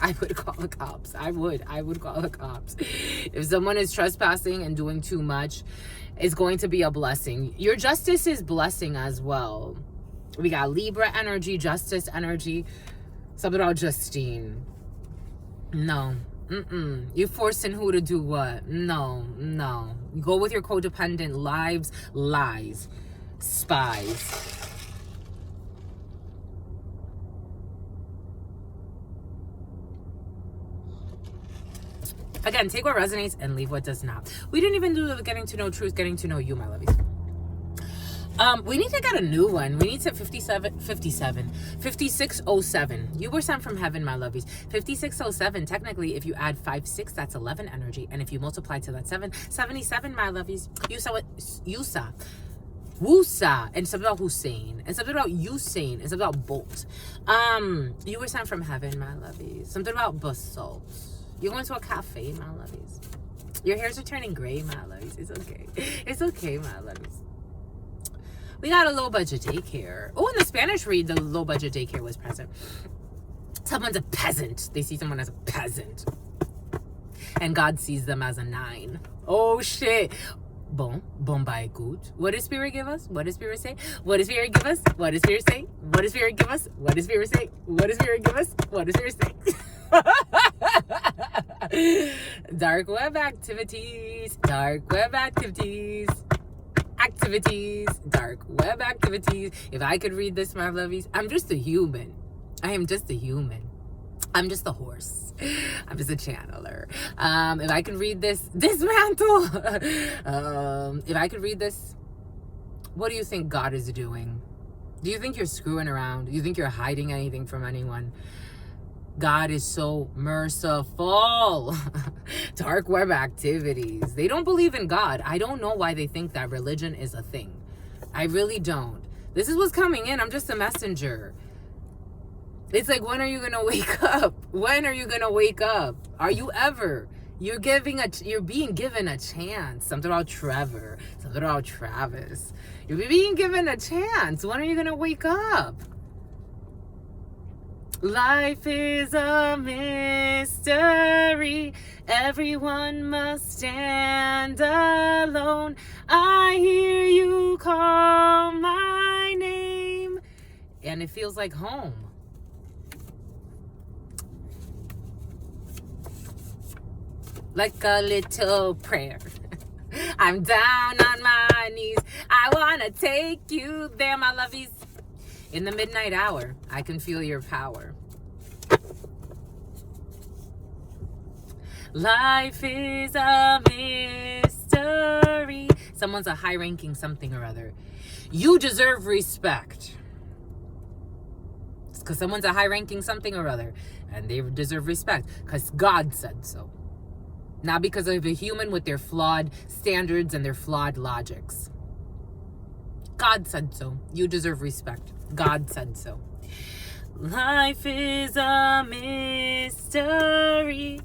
I would call the cops. I would call the cops. If someone is trespassing and doing too much, it's going to be a blessing. Your justice is blessing as well. We got Libra energy, justice energy. Something about Justine. No. You forcing who to do what? No. Go with your codependent lies, spies. Again, take what resonates and leave what does not. We didn't even do the getting to know truth, getting to know you, my lovies. We need to get a new one. We need to 5607. You were sent from heaven, my lovies. 5607. Technically, if you add 56, that's 11 energy. And if you multiply to that 77, my lovies. Yusa. Wusa. And something about Hussein. And something about Usain. And something about Bolt. You were sent from heaven, my lovies. Something about basalt. You're going to a cafe, my lovies. Your hairs are turning gray, my lovies. It's okay. It's okay, my lovies. We got a low budget daycare. Oh, in the Spanish read, the low budget daycare was present. Someone's a peasant. They see someone as a peasant. And God sees them as a 9. Oh, shit. Bon by good. What does Spirit give us? What does Spirit say? What does Spirit give us? What does Spirit say? What does Spirit give us? What does Spirit say? What does Spirit give us? What does Spirit say? Dark web activities. Dark web activities. Dark web activities. If I could read this, my lovies, I'm just a human. I am just a human. I'm just a horse. I'm just a channeler. If I could read this mantle, if I could read this, what do you think God is doing? Do you think you're screwing around? Do you think you're hiding anything from anyone? God is so merciful. Dark web activities. They don't believe in God. I don't know why they think that religion is a thing. I really don't. This is what's coming in. I'm just a messenger. It's like, when are you going to wake up? When are you going to wake up? Are you ever? You're being given a chance. Something about Trevor. Something about Travis. You're being given a chance. When are you going to wake up? Life is a mystery. Everyone must stand alone. I hear you call my name, and it feels like home. Like a little prayer. I'm down on my knees. I want to take you there, my lovies. In the midnight hour, I can feel your power. Life is a mystery. Someone's a high-ranking something or other. You deserve respect. because someone's a high-ranking something or other, and they deserve respect because God said so. Not because of a human with their flawed standards and their flawed logics. God said so. You deserve respect. God said so. Life is a mystery.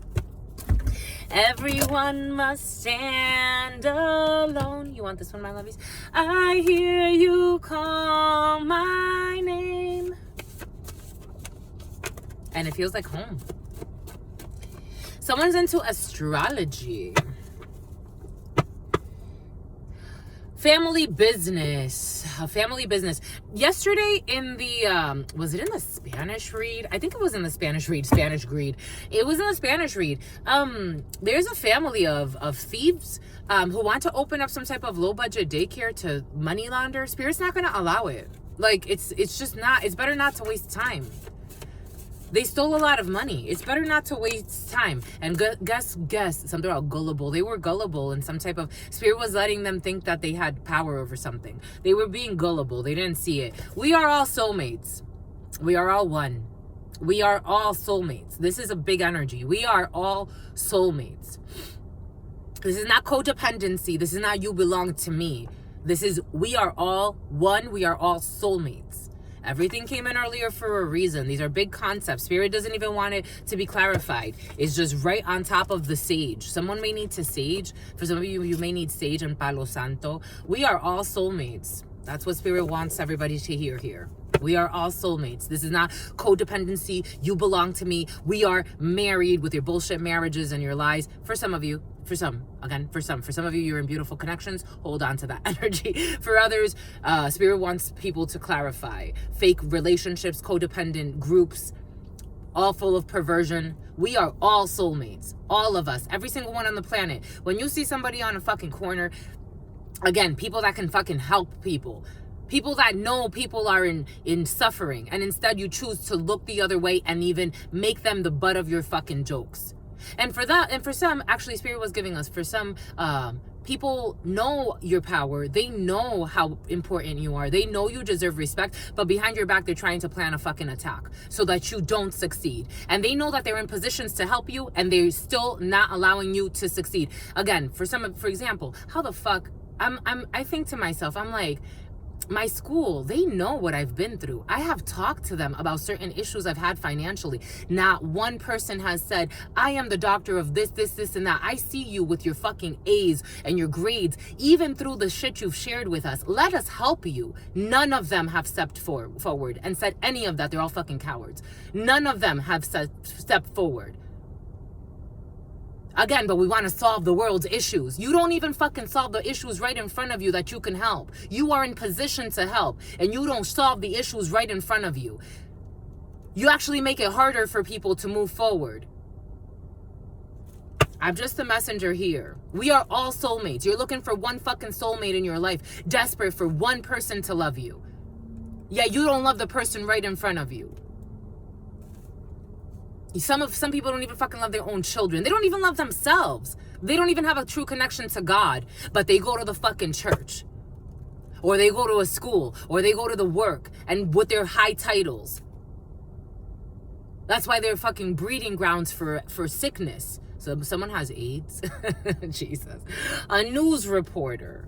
Everyone must stand alone. You want this one, my lovies? I hear you call my name. And it feels like home. Someone's into astrology. Family business. Family business. Yesterday in the, was it in the Spanish read? I think it was in the Spanish read. Spanish greed. It was in the Spanish read. There's a family of thieves who want to open up some type of low budget daycare to money launder. Spirit's not going to allow it. Like, it's just not, it's better not to waste time. They stole a lot of money. It's better not to waste time. And guess, something about gullible. They were gullible, and some type of spirit was letting them think that they had power over something. They were being gullible. They didn't see it. We are all soulmates. We are all one. We are all soulmates. This is a big energy. We are all soulmates. This is not codependency. This is not you belong to me. This is we are all one. We are all soulmates. Everything came in earlier for a reason. These are big concepts. Spirit doesn't even want it to be clarified. It's just right on top of the sage. Someone may need to sage. For some of you, you may need sage and palo santo. We are all soulmates. That's what Spirit wants everybody to hear here. We are all soulmates. This is not codependency. You belong to me. We are married with your bullshit marriages and your lies. For some of you, for some of you, you're in beautiful connections. Hold on to that energy. For others, Spirit wants people to clarify. Fake relationships, codependent groups, all full of perversion. We are all soulmates. All of us. Every single one on the planet. When you see somebody on a fucking corner, again, people that can fucking help people. People that know people are in suffering, and instead you choose to look the other way and even make them the butt of your fucking jokes. And for that, and for some, actually Spirit was giving us, for some, people know your power. They know how important you are. They know you deserve respect, but behind your back, they're trying to plan a fucking attack so that you don't succeed. And they know that they're in positions to help you, and they're still not allowing you to succeed. Again, for some, for example, how the fuck, I think to myself, I'm like, my school, they know what I've been through. I have talked to them about certain issues I've had financially. Not one person has said, I am the doctor of this, and that. I see you with your fucking A's and your grades, even through the shit you've shared with us. Let us help you. None of them have stepped forward and said any of that. They're all fucking cowards. None of them have stepped forward. Again, but we want to solve the world's issues. You don't even fucking solve the issues right in front of you that you can help. You are in position to help, and you don't solve the issues right in front of you. You actually make it harder for people to move forward. I'm just a messenger here. We are all soulmates. You're looking for one fucking soulmate in your life, desperate for one person to love you. Yeah, you don't love the person right in front of you. Some people don't even fucking love their own children. They don't even love themselves. They don't even have a true connection to God, but they go to the fucking church, or they go to a school, or they go to the work, and with their high titles. That's why they're fucking breeding grounds for sickness. So someone has AIDS. Jesus. A news reporter.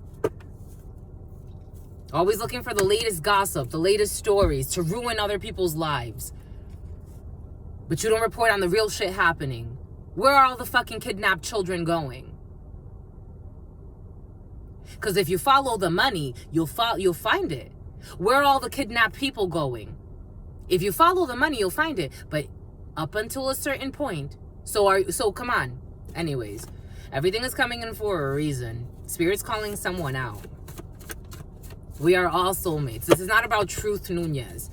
Always looking for the latest gossip, the latest stories to ruin other people's lives. But you don't report on the real shit happening. Where are all the fucking kidnapped children going? Because if you follow the money, you'll find it. Where are all the kidnapped people going? If you follow the money, you'll find it. But up until a certain point. So come on. Anyways, everything is coming in for a reason. Spirit's calling someone out. We are all soulmates. This is not about Truth Nunez.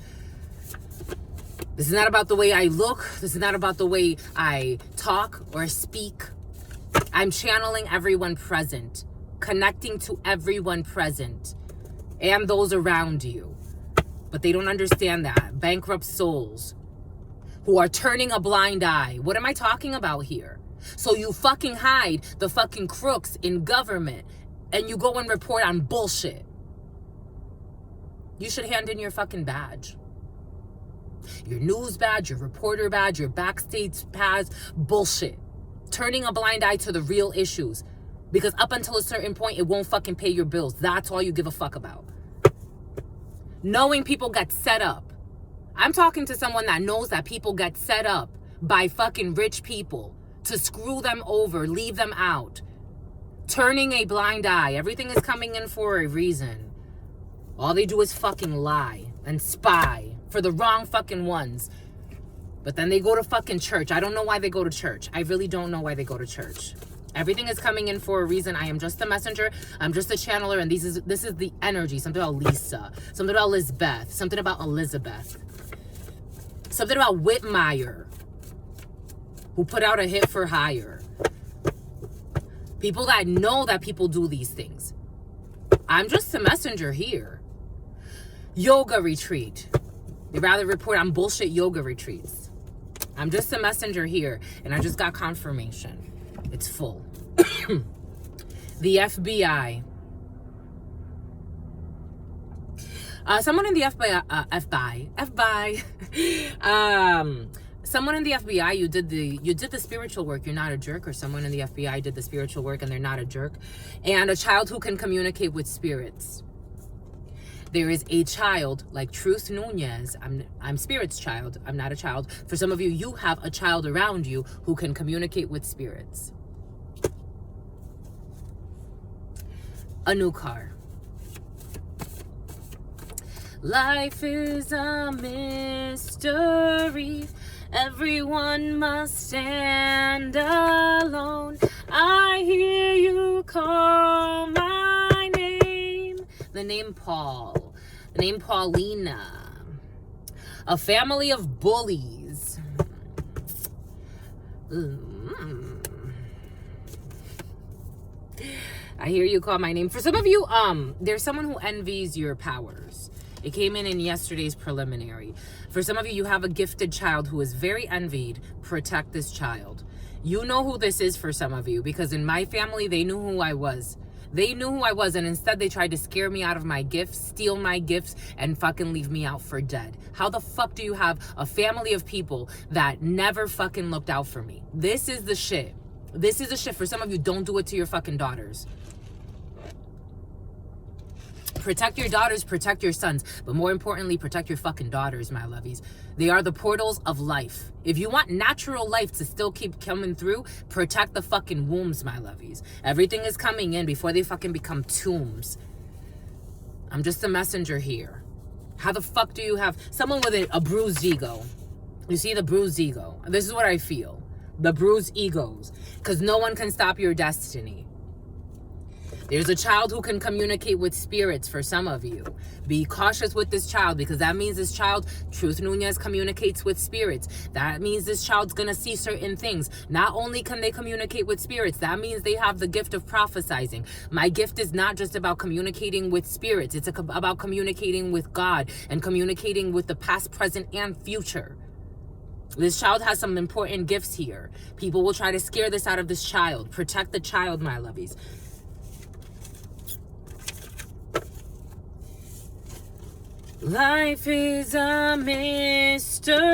This is not about the way I look. This is not about the way I talk or speak. I'm channeling everyone present, connecting to everyone present and those around you. But they don't understand that. Bankrupt souls who are turning a blind eye. What am I talking about here? So you fucking hide the fucking crooks in government and you go and report on bullshit. You should hand in your fucking badge. Your news badge, your reporter badge, your backstage pass, bullshit. Turning a blind eye to the real issues. Because up until a certain point, it won't fucking pay your bills. That's all you give a fuck about. Knowing people get set up. I'm talking to someone that knows that people get set up by fucking rich people to screw them over, leave them out. Turning a blind eye. Everything is coming in for a reason. All they do is fucking lie and spy for the wrong fucking ones. But then they go to fucking church. I don't know why they go to church. I really don't know why they go to church. Everything is coming in for a reason. I am just a messenger. I'm just a channeler. And this is the energy. Something about Lisa. Something about Lisbeth. Something about Elizabeth. Something about Whitmire, who put out a hit for hire. People that know that people do these things. I'm just a messenger here. Yoga retreat. They rather report on bullshit yoga retreats. I'm just a messenger here, and I just got confirmation. It's full. The FBI. Someone in the someone in the FBI, you did the spiritual work, you're not a jerk, or someone in the FBI did the spiritual work and they're not a jerk. And a child who can communicate with spirits. There is a child like Truth Nunez. I'm Spirit's child. I'm not a child. For some of you, you have a child around you who can communicate with spirits. A new car. Life is a mystery. Everyone must stand alone. I hear you call my name. The name Paul. The name Paulina. A family of bullies. I hear you call my name. For some of you, there's someone who envies your powers. It came in yesterday's preliminary. For some of you, you have a gifted child who is very envied. Protect this child. You know who this is for some of you, because in my family, they knew who I was. They knew who I was, and instead they tried to scare me out of my gifts, steal my gifts, and fucking leave me out for dead. How the fuck do you have a family of people that never fucking looked out for me? This is the shit. This is the shit. For some of you, don't do it to your fucking daughters. Protect your daughters, protect your sons. But more importantly, protect your fucking daughters, my lovies. They are the portals of life. If you want natural life to still keep coming through, protect the fucking wombs, my lovies. Everything is coming in before they fucking become tombs. I'm just a messenger here. How the fuck do you have someone with a bruised ego? You see the bruised ego? This is what I feel. The bruised egos. Because no one can stop your destiny. There's a child who can communicate with spirits for some of you. Be cautious with this child, because that means this child, Truth Nunez, communicates with spirits. That means this child's going to see certain things. Not only can they communicate with spirits, that means they have the gift of prophesizing. My gift is not just about communicating with spirits. It's about communicating with God and communicating with the past, present, and future. This child has some important gifts here. People will try to scare this out of this child. Protect the child, my lovies. Life is a mystery.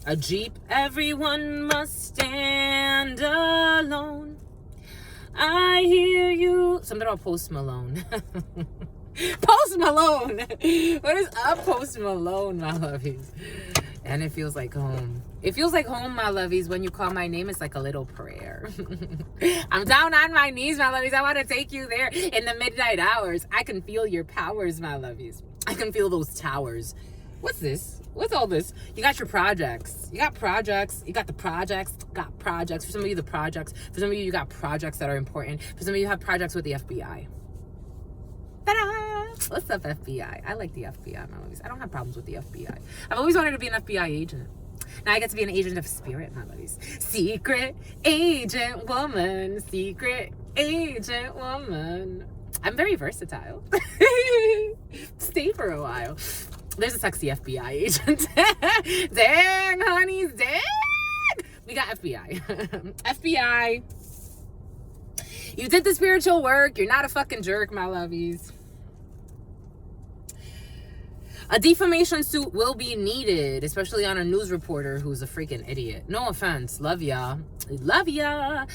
A Jeep, everyone must stand alone. I hear you. Something about Post Malone. Post Malone. What is up, Post Malone, my lovies? And it feels like home. It feels like home, my lovies. When you call my name, it's like a little prayer. I'm down on my knees, my lovies. I want to take you there in the midnight hours. I can feel your powers, my lovies. I can feel those towers. What's this? What's all this? You got your projects. You got projects. You got the projects. Got projects. For some of you, the projects. For some of you, you got projects that are important. For some of you, you have projects with the FBI. Ta-da! What's up, FBI? I like the FBI, my lovies. I don't have problems with the FBI. I've always wanted to be an FBI agent. Now I get to be an agent of spirit, my lovies. Secret agent woman. Secret agent woman. I'm very versatile. Stay for a while. There's a sexy FBI agent. Dang, honeys, dang. We got FBI. FBI. You did the spiritual work. You're not a fucking jerk, my lovies. A defamation suit will be needed, especially on a news reporter who's a freaking idiot. No offense. Love ya. Love ya.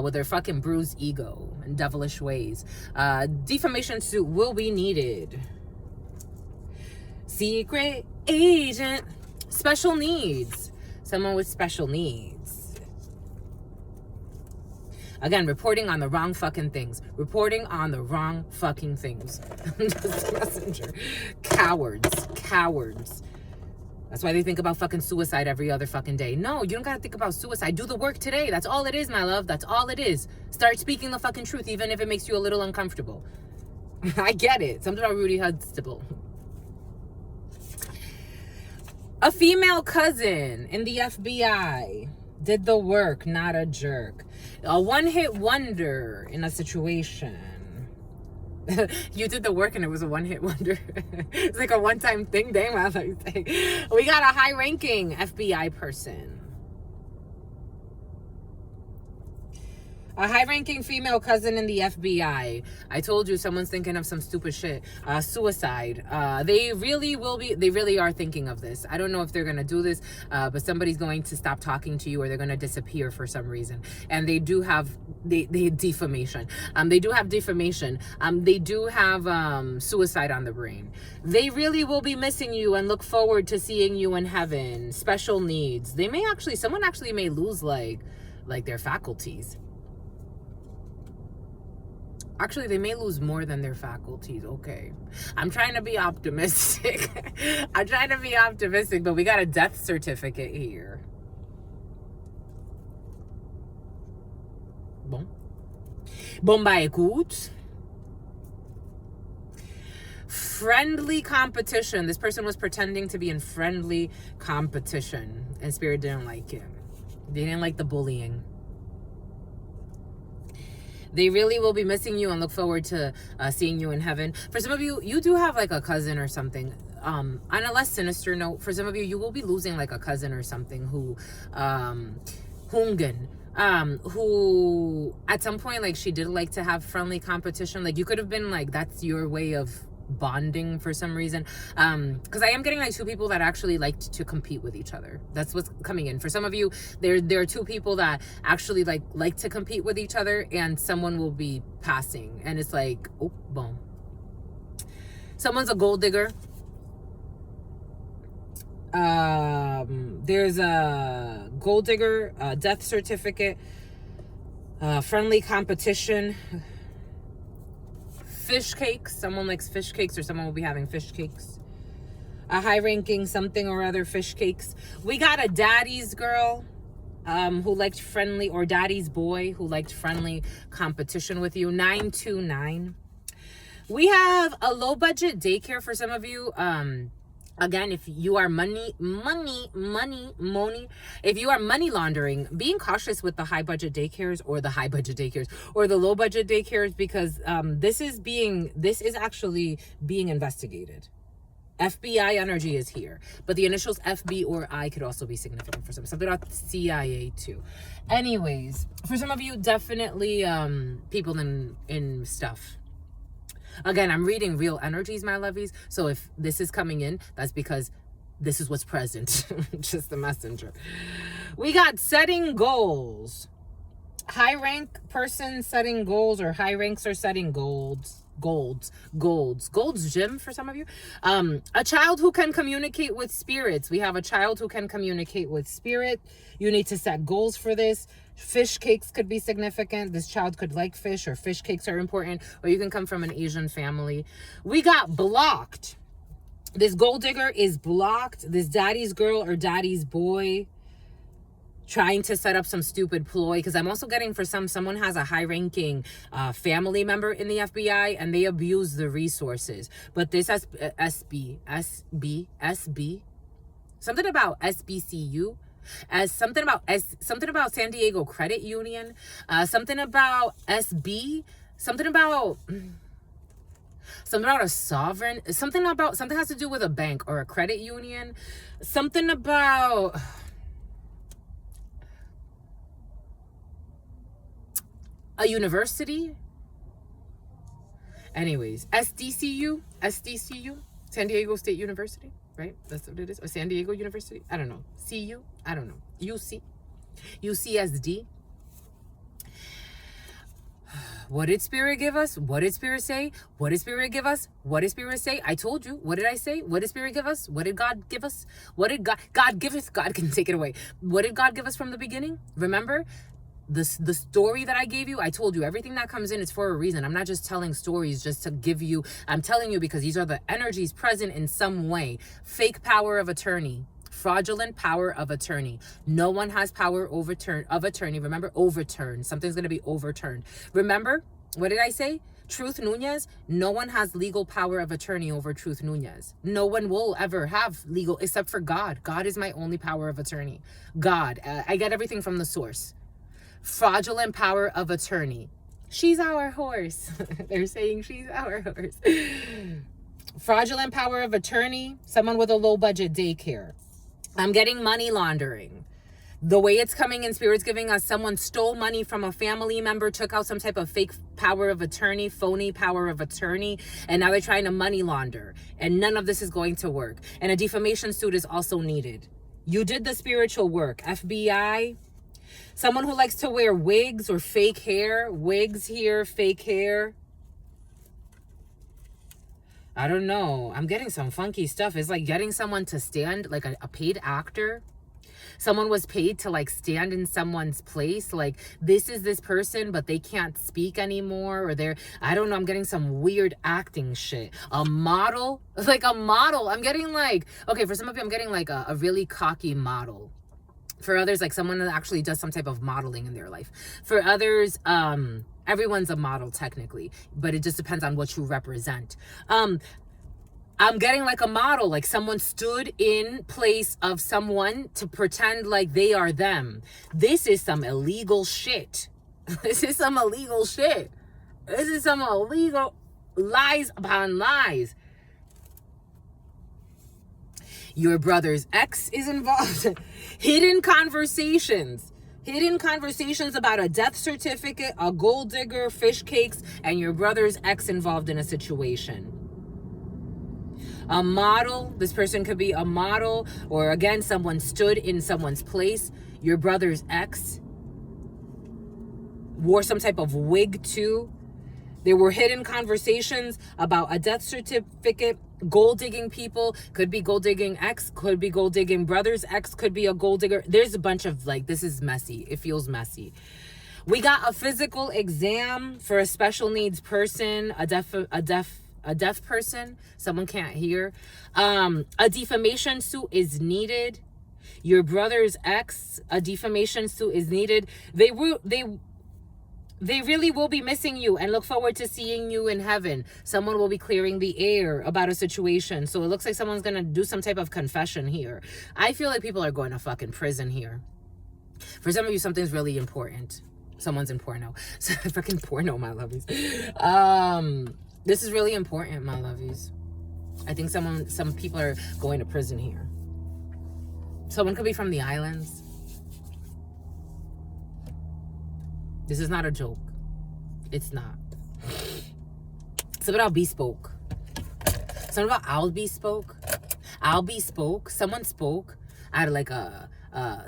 With their fucking bruised ego and devilish ways. Defamation suit will be needed. Secret agent. Special needs. Someone with special needs. Again, reporting on the wrong fucking things. Reporting on the wrong fucking things. Just messenger. Cowards. Cowards. That's why they think about fucking suicide every other fucking day. No, you don't gotta think about suicide. Do the work today. That's all it is, my love. That's all it is. Start speaking the fucking truth, even if it makes you a little uncomfortable. I get it. Something about Rudy Huxtable. A female cousin in the FBI did the work, not a jerk. A one-hit wonder in a situation. You did the work and it was a one-hit wonder. It's like a one-time thing. Dang, my life. We got a high-ranking FBI person. A high-ranking female cousin in the FBI. I told you someone's thinking of some stupid shit. Suicide. They really are thinking of this. I don't know if they're going to do this, but somebody's going to stop talking to you or they're going to disappear for some reason. And they do have defamation. They do have defamation. They do have suicide on the brain. They really will be missing you and look forward to seeing you in heaven. Special needs. They may actually, someone actually may lose like their faculties. Actually, they may lose more than their faculties. Okay. I'm trying to be optimistic. I'm trying to be optimistic, but we got a death certificate here. Bon. Bon, bah, écoute. Friendly competition. This person was pretending to be in friendly competition, and Spirit didn't like it. They didn't like the bullying. They really will be missing you and look forward to seeing you in heaven. For some of you, you do have like a cousin or something. On a less sinister note, for some of you, you will be losing like a cousin or something who at some point, like, she did like to have friendly competition. Like, you could have been like, that's your way of bonding for some reason, because I am getting like two people that actually liked to compete with each other. That's what's coming in. For some of you, there are two people that actually like to compete with each other, and someone will be passing, and it's like, oh, boom. Someone's a gold digger. There's a gold digger, a death certificate, friendly competition. Fish cakes. Someone likes fish cakes, or someone will be having fish cakes. A high-ranking something or other fish cakes. We got a daddy's girl who liked friendly, or daddy's boy who liked friendly competition with you. 929. We have a low-budget daycare for some of you. Again, if you are money, if you are money laundering, being cautious with the high budget daycares or the high budget daycares or the low budget daycares, because this is actually being investigated. FBI energy is here, but the initials FB or I could also be significant for something about CIA too. Anyways, for some of you, definitely people in stuff. Again, I'm reading real energies, my lovies. So if this is coming in, that's because this is what's present. Just the messenger. We got setting goals. High rank person setting goals, or high ranks are setting goals. Gold's gym for some of you. A child who can communicate with spirits. We have a child who can communicate with spirit. You need to set goals for this. Fish cakes could be significant. This child could like fish, or fish cakes are important, or you can come from an Asian family. We got blocked. This gold digger is blocked. This daddy's girl or daddy's boy trying to set up some stupid ploy, because I'm also getting for someone has a high-ranking family member in the FBI, and they abuse the resources. But this SB, something about SBCU, as something about San Diego Credit Union, something about SB, something about a sovereign, something has to do with a bank or a credit union, something about a university. Anyways, SDCU, San Diego State University, right? That's what it is. Or San Diego University. I don't know. CU. I don't know. UC. UCSD. What did Spirit give us? What did Spirit say? What did Spirit give us? What did Spirit say? I told you. What did I say? What did Spirit give us? What did God give us? What did God give us? God can take it away. What did God give us from the beginning? Remember? The story that I gave you, I told you everything that comes in is for a reason. I'm not just telling stories just to give you. I'm telling you because these are the energies present in some way. Fake power of attorney. Fraudulent power of attorney. No one has power of attorney. Remember, overturned. Something's going to be overturned. Remember, what did I say? Truth Nunez, no one has legal power of attorney over Truth Nunez. No one will ever have legal except for God. God is my only power of attorney. God. I get everything from the source. Fraudulent power of attorney. She's our horse. They're saying she's our horse. Fraudulent power of attorney. Someone with a low budget daycare. I'm getting money laundering. The way it's coming in, Spirit's giving us someone stole money from a family member, took out some type of fake power of attorney, phony power of attorney, and now they're trying to money launder. And none of this is going to work. And a defamation suit is also needed. You did the spiritual work. FBI, someone who likes to wear wigs or fake hair, wigs here, fake hair. I don't know. I'm getting some funky stuff. It's like getting someone to stand, like a paid actor. Someone was paid to like stand in someone's place. Like, this is this person, but they can't speak anymore. Or they're, I don't know. I'm getting some weird acting shit. A model, like a model. I'm getting like, okay, for some of you, I'm getting like a really cocky model. For others, like someone that actually does some type of modeling in their life. For others, everyone's a model technically, but it just depends on what you represent. I'm getting like a model, like someone stood in place of someone to pretend like they are them. This is some illegal shit. This is some illegal shit. This is some illegal lies upon lies. Your brother's ex is involved. Hidden conversations about a death certificate, a gold digger, fish cakes, and your brother's ex involved in a situation. A model, this person could be a model, or again, someone stood in someone's place. Your brother's ex wore some type of wig too. There were hidden conversations about a death certificate, gold digging people, could be gold digging ex, could be gold digging brother's ex, could be a gold digger. There's a bunch of like, this is messy. It feels messy. We got a physical exam for a special needs person, a deaf person, someone can't hear. A defamation suit is needed. Your brother's ex, a defamation suit is needed. They really will be missing you and look forward to seeing you in heaven. Someone will be clearing the air about a situation. So it looks like someone's going to do some type of confession here. I feel like people are going to fucking prison here. For some of you, something's really important. Someone's in porno. Fucking porno, my lovies. This is really important, my lovies. I think some people are going to prison here. Someone could be from the islands. This is not a joke. It's not. Something about bespoke. Something about I'll be spoke. I'll be spoke. Someone spoke out of like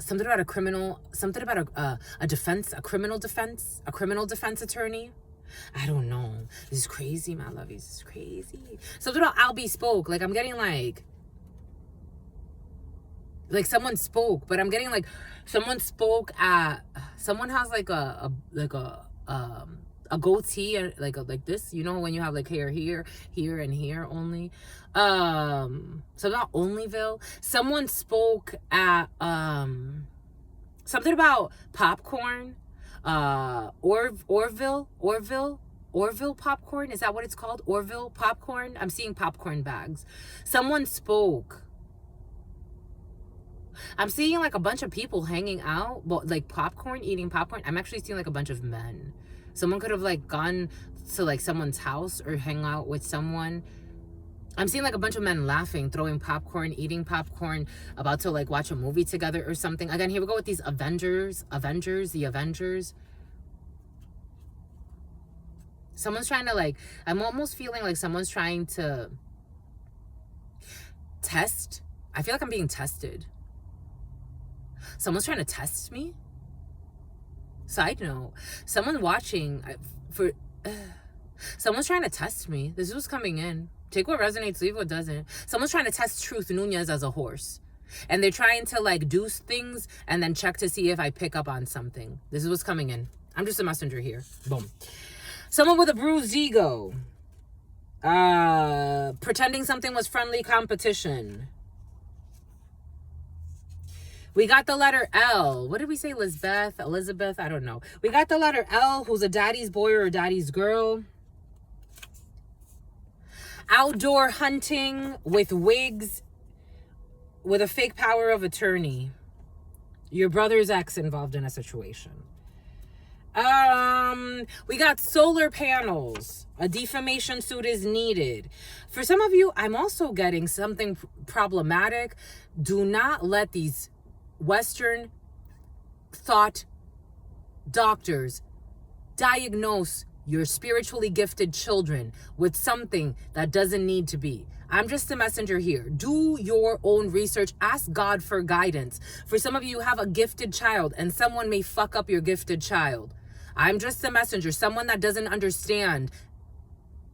something about a criminal, something about a defense, a criminal defense attorney. I don't know. This is crazy, my lovies. This is crazy. Something about I'll be spoke. Like I'm getting like someone spoke, but I'm getting like someone spoke at, someone has like a goatee, like this, you know, when you have like hair here, and here only. So not Onlyville. Someone spoke at something about popcorn. Orville popcorn. Is that what it's called? Orville popcorn. I'm seeing popcorn bags. Someone spoke. I'm seeing like a bunch of people hanging out, but like popcorn, eating popcorn. I'm actually seeing like a bunch of men. Someone could have like gone to like someone's house or hang out with someone. I'm seeing like a bunch of men laughing, throwing popcorn, eating popcorn, about to like watch a movie together or something. Again, here we go with these the Avengers. Someone's trying to like, I'm almost feeling like someone's trying to test. I feel like I'm being tested. Someone's trying to test me. Side note, someone watching someone's trying to test me. This is what's coming in. Take what resonates, leave what doesn't. Someone's trying to test Truth Nunez as a horse. And they're trying to like do things and then check to see if I pick up on something. This is what's coming in. I'm just a messenger here. Boom. Someone with a bruised ego. Pretending something was friendly competition. We got the letter L. What did we say? Elizabeth? I don't know. We got the letter L, who's a daddy's boy or a daddy's girl. Outdoor hunting with wigs, with a fake power of attorney. Your brother's ex involved in a situation. We got solar panels. A defamation suit is needed. For some of you, I'm also getting something problematic. Do not let these Western thought doctors diagnose your spiritually gifted children with something that doesn't need to be. I'm just a messenger here. Do your own research. Ask God for guidance. For some of you have a gifted child and someone may fuck up your gifted child. I'm just a messenger. Someone that doesn't understand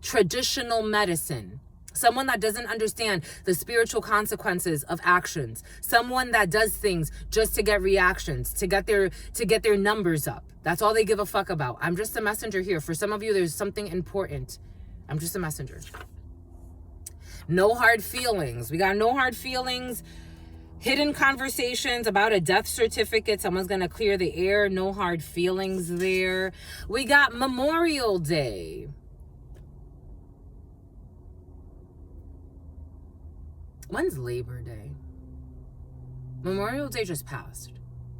traditional medicine. Someone that doesn't understand the spiritual consequences of actions. Someone that does things just to get reactions, to get their numbers up. That's all they give a fuck about. I'm just a messenger here. For some of you, there's something important. I'm just a messenger. No hard feelings. We got no hard feelings. Hidden conversations about a death certificate. Someone's going to clear the air. No hard feelings there. We got Memorial Day. When's Labor Day? Memorial Day just passed.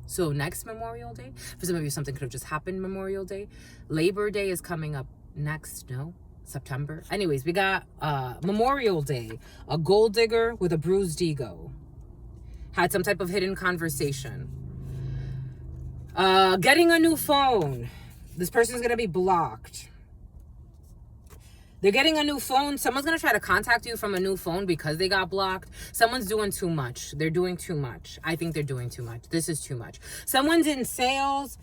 So next Memorial Day, for some of you, something could have just happened Memorial Day. Labor Day is coming up next, no? September. Anyways, we got Memorial Day. A gold digger with a bruised ego. Had some type of hidden conversation. Getting a new phone. This person's going to be blocked. They're getting a new phone. Someone's going to try to contact you from a new phone because they got blocked. Someone's doing too much. They're doing too much. I think they're doing too much. This is too much. Someone's in sales.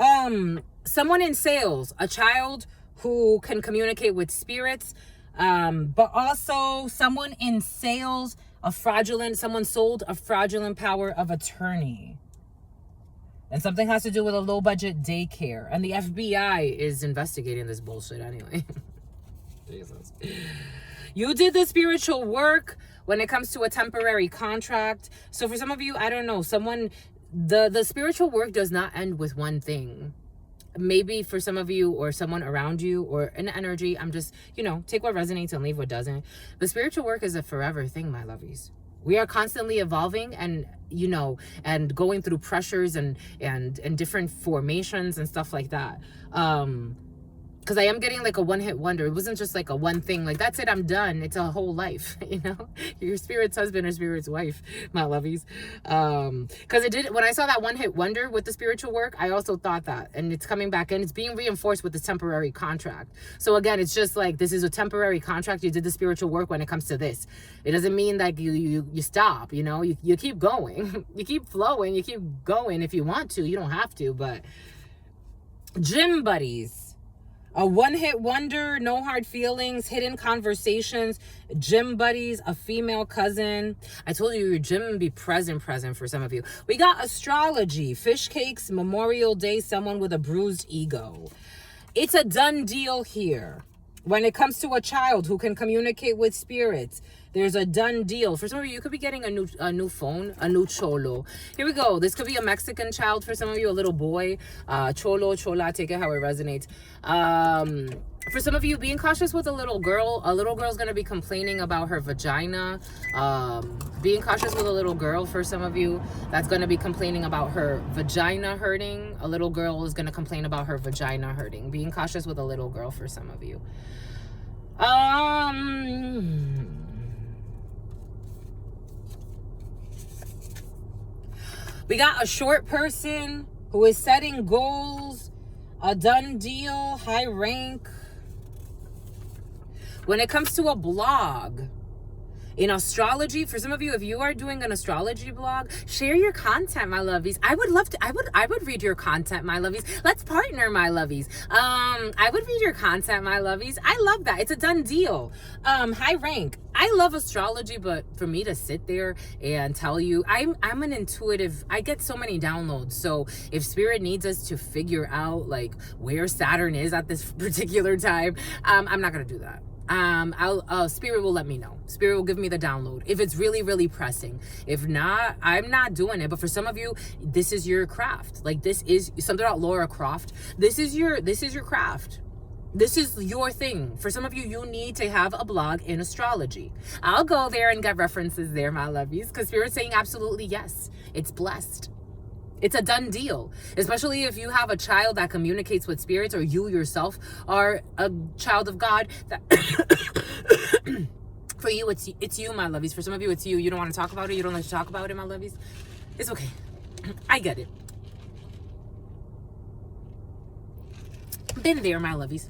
Someone in sales. A child who can communicate with spirits. But also someone in sales. Someone sold a fraudulent power of attorney. And something has to do with a low-budget daycare. And the FBI is investigating this bullshit anyway. Jesus. You did the spiritual work when it comes to a temporary contract. So for some of you, I don't know, the spiritual work does not end with one thing. Maybe for some of you or someone around you or an energy, I'm just, take what resonates and leave what doesn't. The spiritual work is a forever thing, my lovies. We are constantly evolving and, and going through pressures and different formations and stuff like that. Because I am getting like a one-hit wonder. It wasn't just like a one thing. Like, that's it, I'm done. It's a whole life, Your spirit's husband or spirit's wife, my lovies. Because when I saw that one-hit wonder with the spiritual work, I also thought that. And it's coming back in. It's being reinforced with this temporary contract. So again, it's just like, this is a temporary contract. You did the spiritual work when it comes to this. It doesn't mean that you stop, you keep going. You keep flowing. You keep going if you want to. You don't have to, but gym buddies. A one-hit wonder, no hard feelings, hidden conversations, gym buddies, a female cousin. I told you your gym be present for some of you. We got astrology, fish cakes, Memorial Day, someone with a bruised ego. It's a done deal here. When it comes to a child who can communicate with spirits, there's a done deal. For some of you, you could be getting a new phone, a new cholo. Here we go. This could be a Mexican child for some of you, a little boy. Cholo, chola, take it how it resonates. For some of you, being cautious with a little girl. A little girl's going to be complaining about her vagina. Being cautious with a little girl for some of you, that's going to be complaining about her vagina hurting. A little girl is going to complain about her vagina hurting. Being cautious with a little girl for some of you. We got a short person who is setting goals, a done deal, high rank. When it comes to a blog, In astrology, for some of you, if you are doing an astrology blog, share your content, my lovies. I would love to, I would read your content, my lovies. Let's partner, my lovies. I would read your content, my lovies. I love that. It's a done deal. High rank. I love astrology, but for me to sit there and tell you, I'm an intuitive, I get so many downloads. So if spirit needs us to figure out like where Saturn is at this particular time, I'm not going to do that. Spirit will let me know. Spirit will give me the download if it's really, really pressing. If not, I'm not doing it. But for some of you, this is your craft. Like, this is something about Laura Croft. This is your craft. This is your thing. For some of you, you need to have a blog in astrology. I'll go there and get references there, my lovies, because Spirit's saying absolutely yes. It's blessed. It's a done deal, especially if you have a child that communicates with spirits, or you yourself are a child of God. That for you, it's you, my lovies. For some of you, it's you. You don't want to talk about it. You don't like to talk about it, my lovies. It's okay. I get it. Been there, my lovies.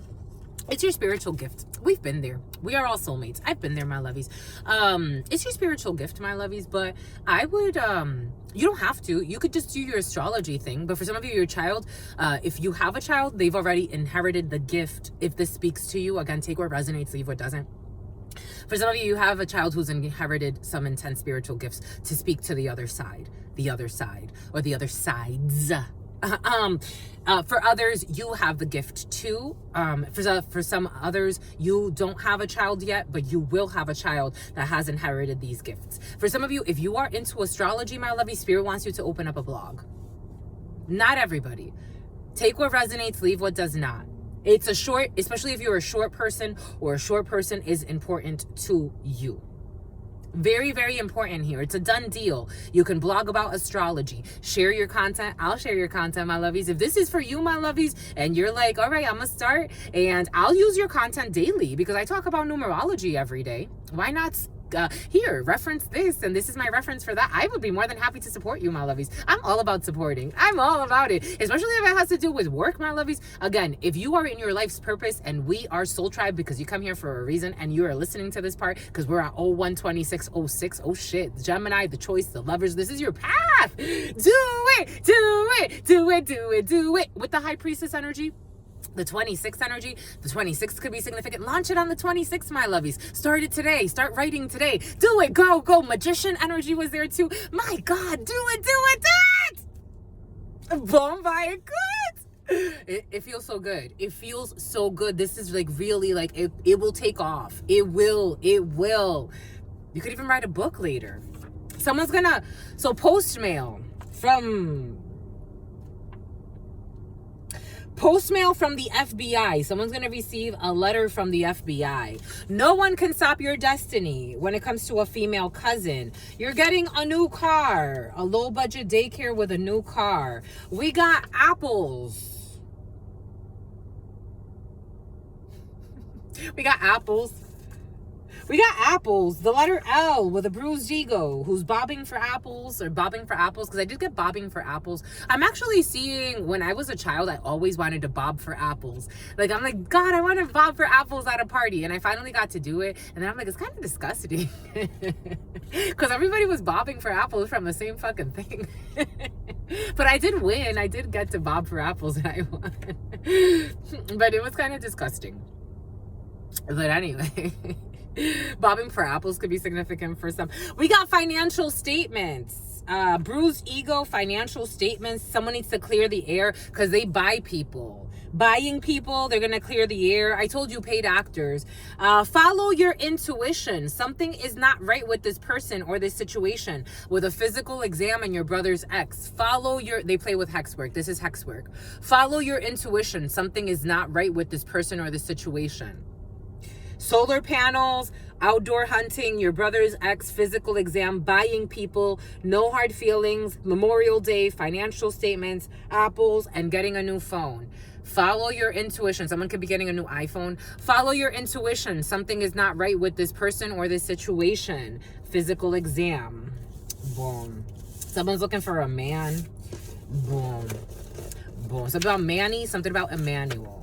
It's your spiritual gift. We've been there. We are all soulmates. I've been there, my lovies. It's your spiritual gift, my lovies, but I would, you don't have to. You could just do your astrology thing. But for some of you, your child, if you have a child, they've already inherited the gift. If this speaks to you, again, take what resonates, leave what doesn't. For some of you, you have a child who's inherited some intense spiritual gifts to speak to the other side, or the other sides. For others, you have the gift too. For some others, you don't have a child yet, but you will have a child that has inherited these gifts. For some of you, if you are into astrology, my lovey, Spirit wants you to open up a blog. Not everybody. Take what resonates, leave what does not. It's a short, especially if you're a short person, or a short person is important to you. Very, very important here. It's a done deal. You can blog about astrology. Share your content. I'll share your content, my lovies. If this is for you, my lovies, and you're like, all right, I'm going to start, and I'll use your content daily because I talk about numerology every day. Why not? Here, reference this, and this is my reference for that. I would be more than happy to support you, my lovies. I'm all about supporting. I'm all about it, especially if it has to do with work, my lovies. Again, if you are in your life's purpose, and we are Soul Tribe because you come here for a reason, and you are listening to this part because we're at 012606. Oh shit, Gemini, the choice, the lovers. This is your path. Do it, do it, do it, do it, do it. With the High Priestess energy, the 26th energy, the 26th could be significant. Launch it on the 26th, my lovies. Start it today. Start writing today. Do it. Go, go. Magician energy was there too. My God, do it, do it, do it. Boom, by good. It feels so good. It feels so good. This is like really like, it will take off. It will. You could even write a book later. Someone's gonna, so postmail from the FBI. Someone's going to receive a letter from the FBI. No one can stop your destiny when it comes to a female cousin. You're getting a new car. A low budget daycare with a new car. We got apples. We got apples. We got apples. The letter L with a bruised ego who's bobbing for apples, because I did get bobbing for apples. I'm actually seeing, when I was a child, I always wanted to bob for apples. Like, I'm like, God, I want to bob for apples at a party. And I finally got to do it. And then I'm like, it's kind of disgusting. Because everybody was bobbing for apples from the same fucking thing. But I did win. I did get to bob for apples and I won. But it was kind of disgusting. But anyway. Bobbing for apples could be significant for some. We got financial statements. Bruised ego, financial statements. Someone needs to clear the air because they buy people. Buying people, they're going to clear the air. I told you, paid actors. Follow your intuition. Something is not right with this person or this situation. With a physical exam and your brother's ex. They play with hex work. This is hex work. Follow your intuition. Something is not right with this person or this situation. Solar panels, outdoor hunting, your brother's ex, physical exam, buying people, no hard feelings, Memorial Day, financial statements, apples, and getting a new phone. Follow your intuition. Someone could be getting a new iPhone. Follow your intuition. Something is not right with this person or this situation. Physical exam. Boom. Someone's looking for a man. Boom. Boom. Something about Manny, something about Emmanuel.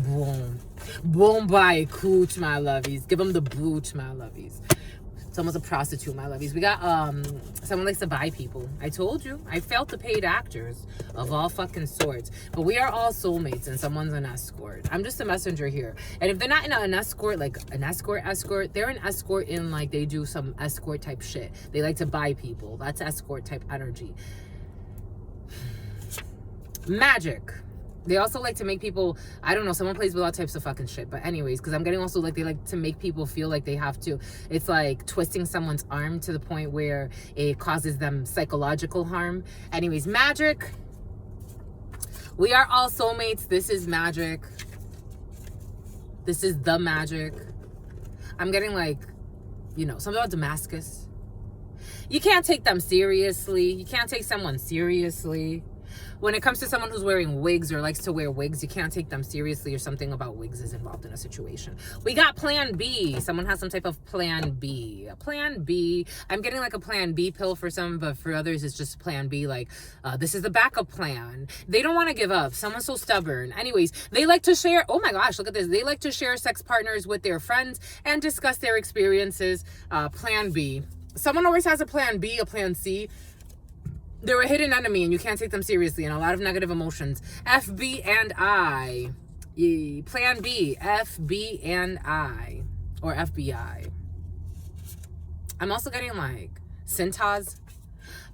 Boom. Boom by cooch, my lovies. Give them the boot, my lovies. Someone's a prostitute, my lovies. We got someone likes to buy people. I told you. I failed the paid actors of all fucking sorts. But we are all soulmates, and someone's an escort. I'm just a messenger here. And if they're not in an escort, like an escort, they're an escort in like they do some escort type shit. They like to buy people. That's escort type energy. Magic. They also like to make people, I don't know, someone plays with all types of fucking shit. But anyways, because I'm getting also like, they like to make people feel like they have to. It's like twisting someone's arm to the point where it causes them psychological harm. Anyways, magic. We are all soulmates. This is magic. This is the magic. I'm getting like, you know, something about Damascus. You can't take them seriously. You can't take someone seriously. When it comes to someone who's wearing wigs or likes to wear wigs, you can't take them seriously, or something about wigs is involved in a situation. We got plan B. Someone has some type of plan B. A plan B. I'm getting like a plan B pill for some, but for others, it's just plan B. Like, this is the backup plan. They don't want to give up. Someone's so stubborn. Anyways, they like to share. Oh my gosh, look at this. They like to share sex partners with their friends and discuss their experiences. Plan B. Someone always has a plan B, a plan C. They're a hidden enemy and you can't take them seriously, and a lot of negative emotions. FB and I. Plan B. FB and I. Or FBI. I'm also getting like Centaz.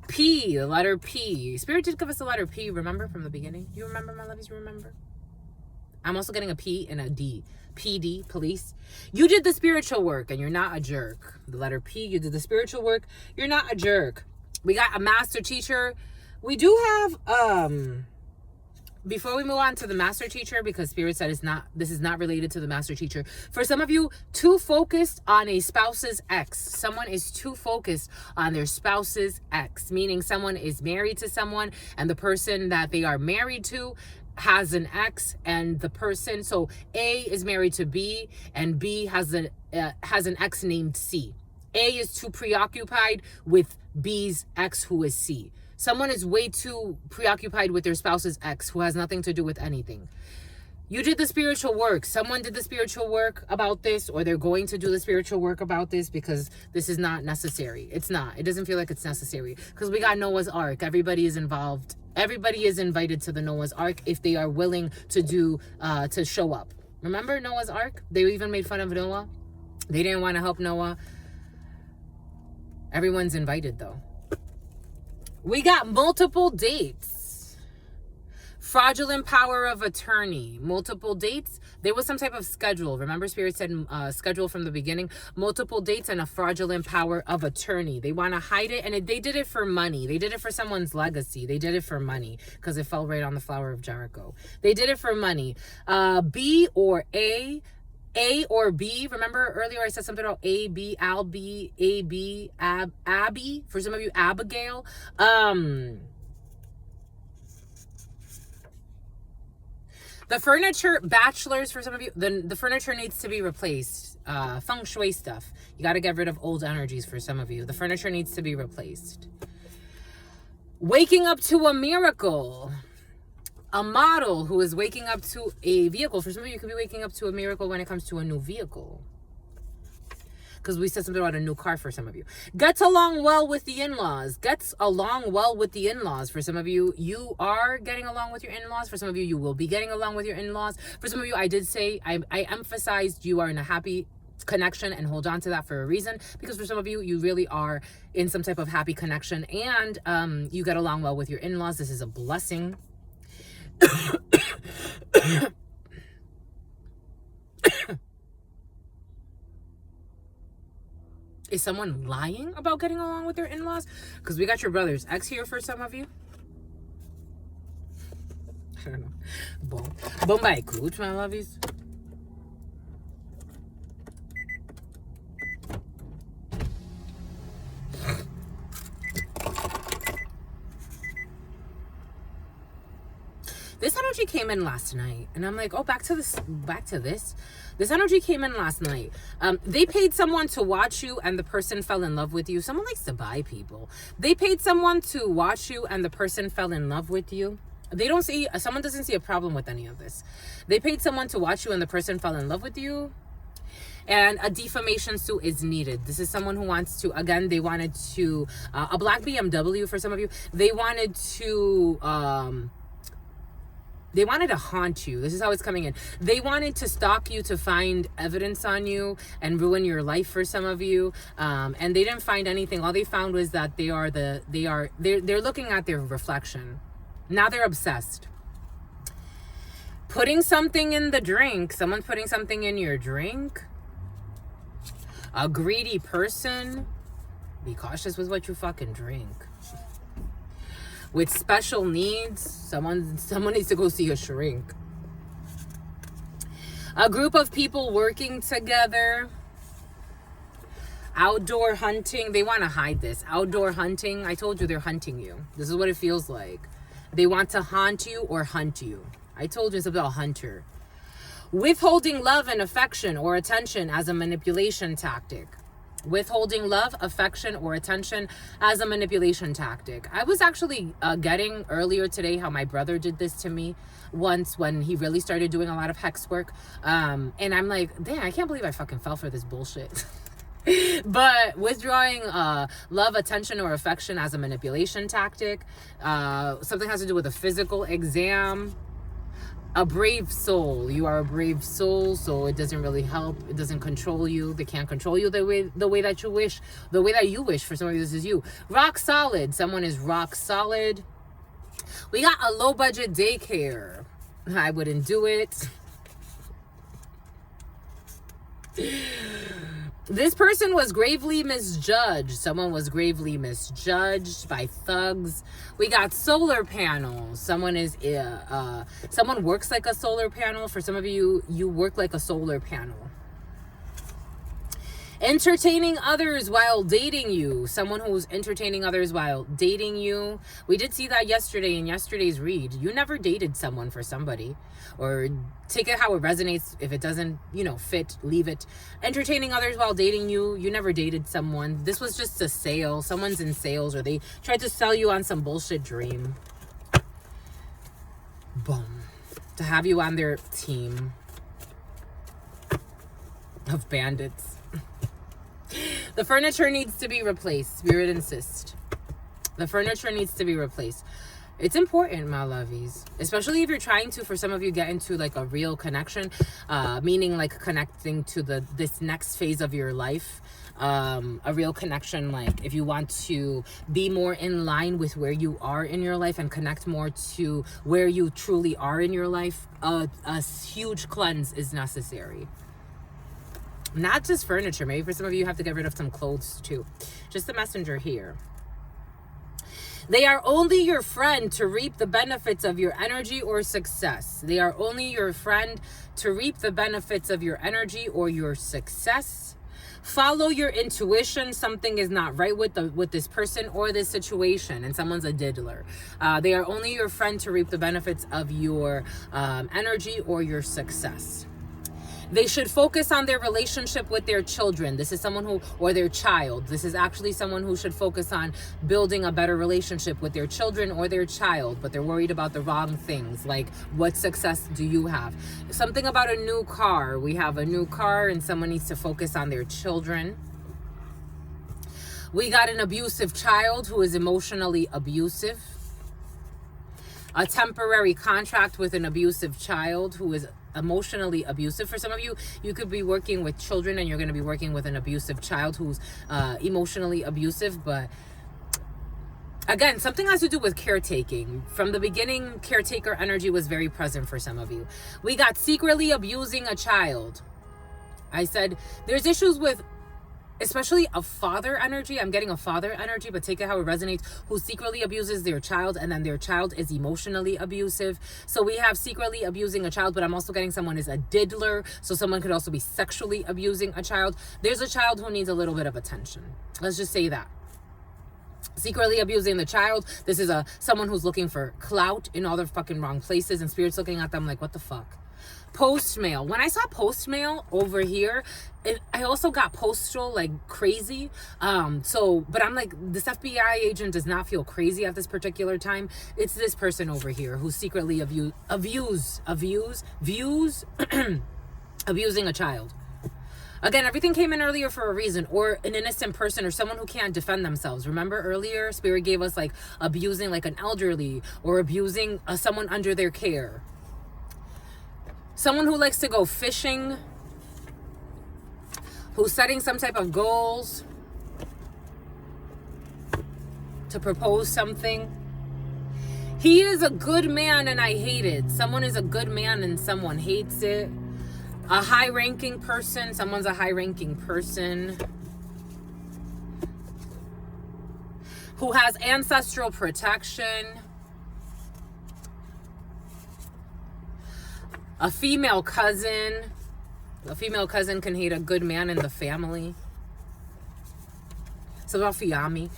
P. The letter P. Spirit did give us the letter P, remember, from the beginning? You remember, my lovies? You remember? I'm also getting a P and a D. PD, police. You did the spiritual work and you're not a jerk. The letter P. You did the spiritual work. You're not a jerk. We got a master teacher. We do have, before we move on to the master teacher, because Spirit said this is not related to the master teacher. For some of you, too focused on a spouse's ex. Someone is too focused on their spouse's ex, meaning someone is married to someone and the person that they are married to has an ex, and the person, so A is married to B and B has an ex named C. A is too preoccupied with B's ex, who is C. Someone is way too preoccupied with their spouse's ex, who has nothing to do with anything. You did the spiritual work. Someone did the spiritual work about this, or they're going to do the spiritual work about this, because this is not necessary. It's not. It doesn't feel like it's necessary, because we got Noah's Ark. Everybody is involved. Everybody is invited to the Noah's Ark if they are willing to do, to show up. Remember Noah's Ark? They even made fun of Noah. They didn't want to help Noah. Everyone's invited though. We got multiple dates. Fraudulent power of attorney. Multiple dates. There was some type of schedule. Remember, Spirit said schedule from the beginning. Multiple dates and a fraudulent power of attorney. They want to hide it, and they did it for money. They did it for someone's legacy. They did it for money because it fell right on the flower of Jericho. They did it for money. B or A. A or B. Remember earlier I said something about A, B, Albie, A, B, Abby. For some of you, Abigail. The furniture, bachelors, for some of you, the furniture needs to be replaced. Feng shui stuff. You got to get rid of old energies for some of you. The furniture needs to be replaced. Waking up to a miracle. A model who is waking up to a vehicle. For some of you, could be waking up to a miracle when it comes to a new vehicle. Because we said something about a new car for some of you. Gets along well with the in-laws. Gets along well with the in-laws. For some of you, you are getting along with your in-laws. For some of you, you will be getting along with your in-laws. For some of you, I did say, I emphasized you are in a happy connection, and hold on to that for a reason, because for some of you, you really are in some type of happy connection, and you get along well with your in-laws. This is a blessing. Is someone lying about getting along with their in-laws? Because we got your brother's ex here for some of you. I don't know. Bombay Cooch, my lovies. This energy came in last night, and I'm like, oh, back to this. This energy came in last night. They paid someone to watch you, and the person fell in love with you. Someone likes to buy people. They paid someone to watch you, and the person fell in love with you. Someone doesn't see a problem with any of this. They paid someone to watch you, and the person fell in love with you. And a defamation suit is needed. This is someone who wants to, again, they wanted to, a black BMW for some of you, they wanted to haunt you. This is how it's coming in. They wanted to stalk you to find evidence on you and ruin your life for some of you. And they didn't find anything. All they found was that they're looking at their reflection. Now they're obsessed. Putting something in the drink. Someone's putting something in your drink. A greedy person. Be cautious with what you fucking drink. With special needs, someone needs to go see a shrink. A group of people working together. Outdoor hunting. They want to hide this. Outdoor hunting. I told you they're hunting you. This is what it feels like. They want to haunt you or hunt you. I told you it's about a hunter. Withholding love and affection or attention as a manipulation tactic. Withholding love, affection, or attention as a manipulation tactic. I was actually getting earlier today how my brother did this to me once when he really started doing a lot of hex work. And I'm like, damn, I can't believe I fucking fell for this bullshit. But withdrawing love, attention, or affection as a manipulation tactic. Something has to do with a physical exam. A brave soul. You are a brave soul, so it doesn't really help. It doesn't control you. They can't control you the way that you wish. The way that you wish. For some of you, this is you. Rock solid. Someone is rock solid. We got a low budget daycare. I wouldn't do it. This person was gravely misjudged. Someone was gravely misjudged by thugs. We got solar panels. Someone works like a solar panel. For some of you, you work like a solar panel. Entertaining others while dating you. Someone who's entertaining others while dating you. We did see that yesterday in yesterday's read. You never dated someone for somebody. Or take it how it resonates. If it doesn't, fit, leave it. Entertaining others while dating you. You never dated someone. This was just a sale. Someone's in sales or they tried to sell you on some bullshit dream. Boom. To have you on their team of bandits. The furniture needs to be replaced. Spirit insists. The furniture needs to be replaced. It's important, my lovies. Especially if you're trying to, for some of you, get into like a real connection. Meaning like connecting to this next phase of your life. A real connection, like if you want to be more in line with where you are in your life and connect more to where you truly are in your life, a huge cleanse is necessary. Not just furniture. Maybe for some of you, you have to get rid of some clothes too. Just the messenger here. They are only your friend to reap the benefits of your energy or success. They are only your friend to reap the benefits of your energy or your success. Follow your intuition. Something is not right with this person or this situation, and someone's a diddler. They are only your friend to reap the benefits of your energy or your success. They should focus on their relationship with their children. This is someone or their child. This is actually someone who should focus on building a better relationship with their children or their child, but they're worried about the wrong things. Like, what success do you have? Something about a new car. We have a new car and someone needs to focus on their children. We got an abusive child who is emotionally abusive. A temporary contract with an abusive child who is emotionally abusive. For some of you, you could be working with children and you're going to be working with an abusive child who's emotionally abusive. But again, something has to do with caretaking. From the beginning, caretaker energy was very present for some of you. We got secretly abusing a child. I said there's issues with especially a father energy. I'm getting a father energy, but take it how it resonates, who secretly abuses their child, and then their child is emotionally abusive. So we have secretly abusing a child, but I'm also getting someone is a diddler. So someone could also be sexually abusing a child. There's a child who needs a little bit of attention. Let's just say that. Secretly abusing the child. This is someone who's looking for clout in all the fucking wrong places, and Spirit's looking at them like, what the fuck? Post mail. When I saw post mail over here, I also got postal like crazy. But I'm like, this FBI agent does not feel crazy at this particular time. It's this person over here who secretly abusing a child. Again, everything came in earlier for a reason, or an innocent person or someone who can't defend themselves. Remember earlier, Spirit gave us like abusing like an elderly or abusing someone under their care. Someone who likes to go fishing, who's setting some type of goals to propose something. He is a good man and I hate it. Someone is a good man and someone hates it. A high-ranking person, someone's a high-ranking person who has ancestral protection. A female cousin. A female cousin can hate a good man in the family. It's about Fiami.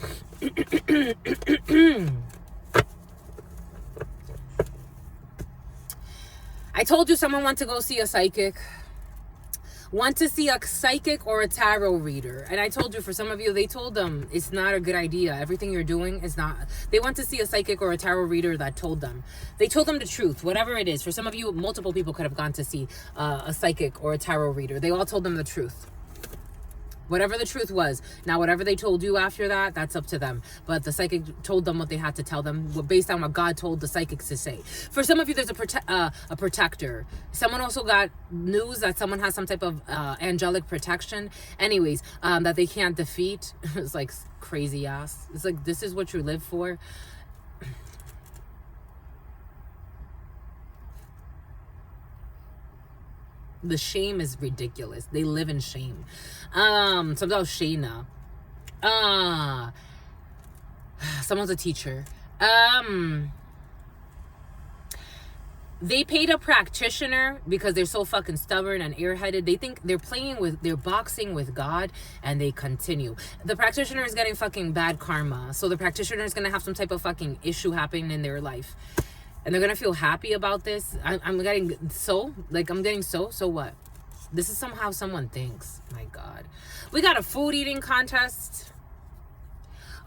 I told you someone wants to go see a psychic. Want to see a psychic or a tarot reader. And I told you, for some of you, they told them it's not a good idea. Everything you're doing is not. They want to see a psychic or a tarot reader that told them. They told them the truth, whatever it is. For some of you, multiple people could have gone to see a psychic or a tarot reader. They all told them the truth. Whatever the truth was. Now, whatever they told you after that, that's up to them. But the psychic told them what they had to tell them based on what God told the psychics to say. For some of you, there's a protector. Someone also got news that someone has some type of angelic protection. Anyways, that they can't defeat. It's like crazy ass. It's like, this is what you live for. The shame is ridiculous. They live in shame. Something about Shayna. Someone's a teacher. They paid a practitioner because they're so fucking stubborn and airheaded. They think they're boxing with God, and they continue. The practitioner is getting fucking bad karma. So the practitioner is going to have some type of fucking issue happening in their life. And they're going to feel happy about this. I'm getting so what? This is somehow someone thinks. My God. We got a food eating contest.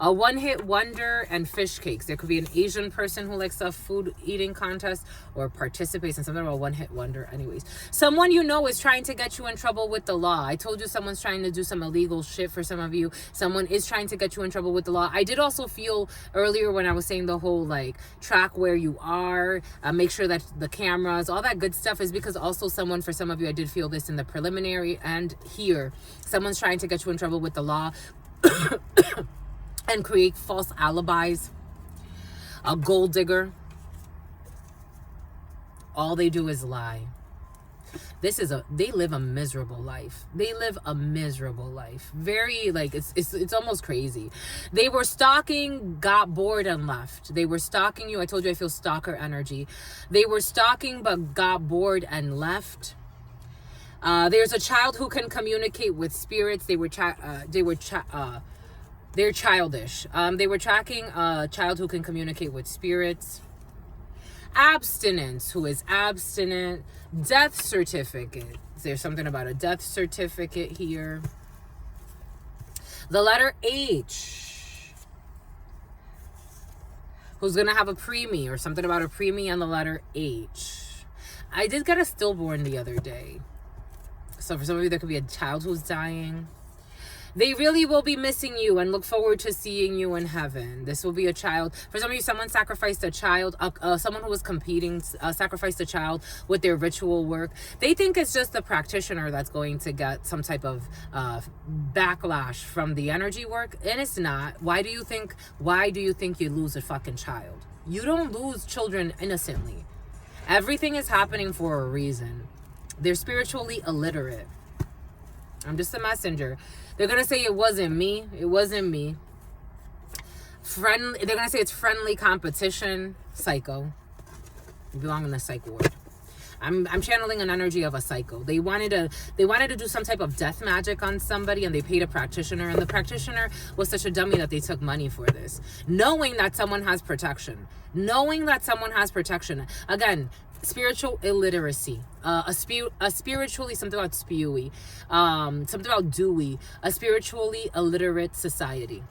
A one-hit wonder and fish cakes. There could be an Asian person who likes a food eating contest or participates in something about one-hit wonder. Anyways, someone you know is trying to get you in trouble with the law. I told you someone's trying to do some illegal shit for some of you. Someone is trying to get you in trouble with the law. I did also feel earlier when I was saying the whole like track where you are, make sure that the cameras, all that good stuff, is because also someone, for some of you, I did feel this in the preliminary and here. Someone's trying to get you in trouble with the law. And create false alibis. A gold digger. All they do is lie. They live a miserable life. They live a miserable life. Very, like, it's almost crazy. They were stalking, got bored and left. They were stalking you. I told you I feel stalker energy. They were stalking but got bored and left. There's a child who can communicate with spirits. They're childish. They were tracking a child who can communicate with spirits. Abstinence, who is abstinent. Death certificate. There's something about a death certificate here. The letter H. Who's going to have a preemie, or something about a preemie on the letter H. I did get a stillborn the other day. So for some of you, there could be a child who's dying. They really will be missing you and look forward to seeing you in heaven. This will be a child. For some of you, someone sacrificed a child. Someone who was competing sacrificed a child with their ritual work. They think it's just the practitioner that's going to get some type of backlash from the energy work. And it's not. Why do you think you lose a fucking child? You don't lose children innocently. Everything is happening for a reason. They're spiritually illiterate. I'm just a messenger. They're going to say it wasn't me. It wasn't me. Friendly. They're going to say it's friendly competition. Psycho. You belong in the psych ward. I'm channeling an energy of a psycho. They wanted to do some type of death magic on somebody, and they paid a practitioner, and the practitioner was such a dummy that they took money for this, knowing that someone has protection. Again, spiritual illiteracy, spiritually, something about spewy, something about dewy, a spiritually illiterate society.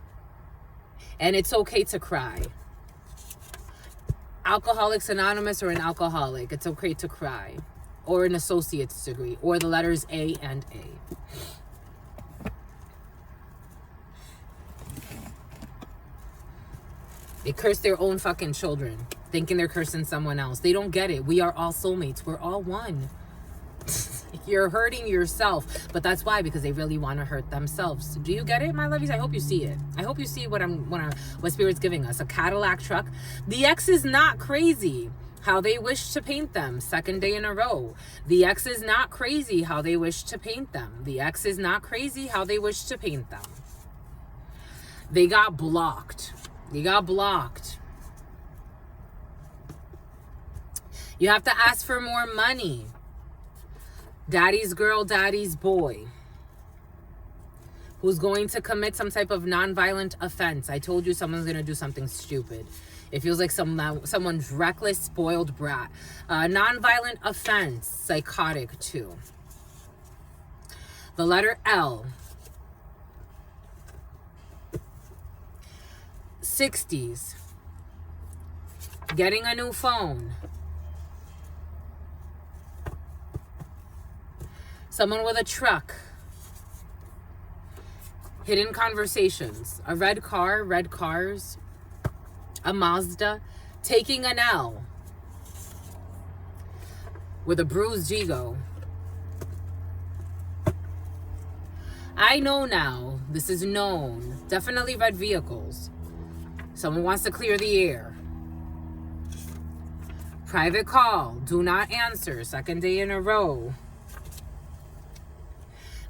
And it's okay to cry. Alcoholics Anonymous or an alcoholic, it's okay to cry. or an associate's degree, or the letters A and A. They curse their own fucking children, thinking they're cursing someone else. They don't get it. We are all soulmates. We're all one. You're hurting yourself, but that's why, because they really want to hurt themselves. Do you get it, my lovies? I hope you see it. I hope you see what Spirit's giving us. A Cadillac truck. The ex is not crazy how they wish to paint them. Second day in a row. The ex is not crazy how they wish to paint them. The ex is not crazy how they wish to paint them. They got blocked. They got blocked. You have to ask for more money. Daddy's girl, daddy's boy, who's going to commit some type of nonviolent offense. I told you someone's going to do something stupid. It feels like someone's reckless, spoiled brat. Nonviolent offense, psychotic too. The letter L. 60s. Getting a new phone. Someone with a truck. Hidden conversations. A red car, red cars. A Mazda. Taking an L. With a bruised ego. I know now. This is known. Definitely red vehicles. Someone wants to clear the air. Private call. Do not answer. Second day in a row.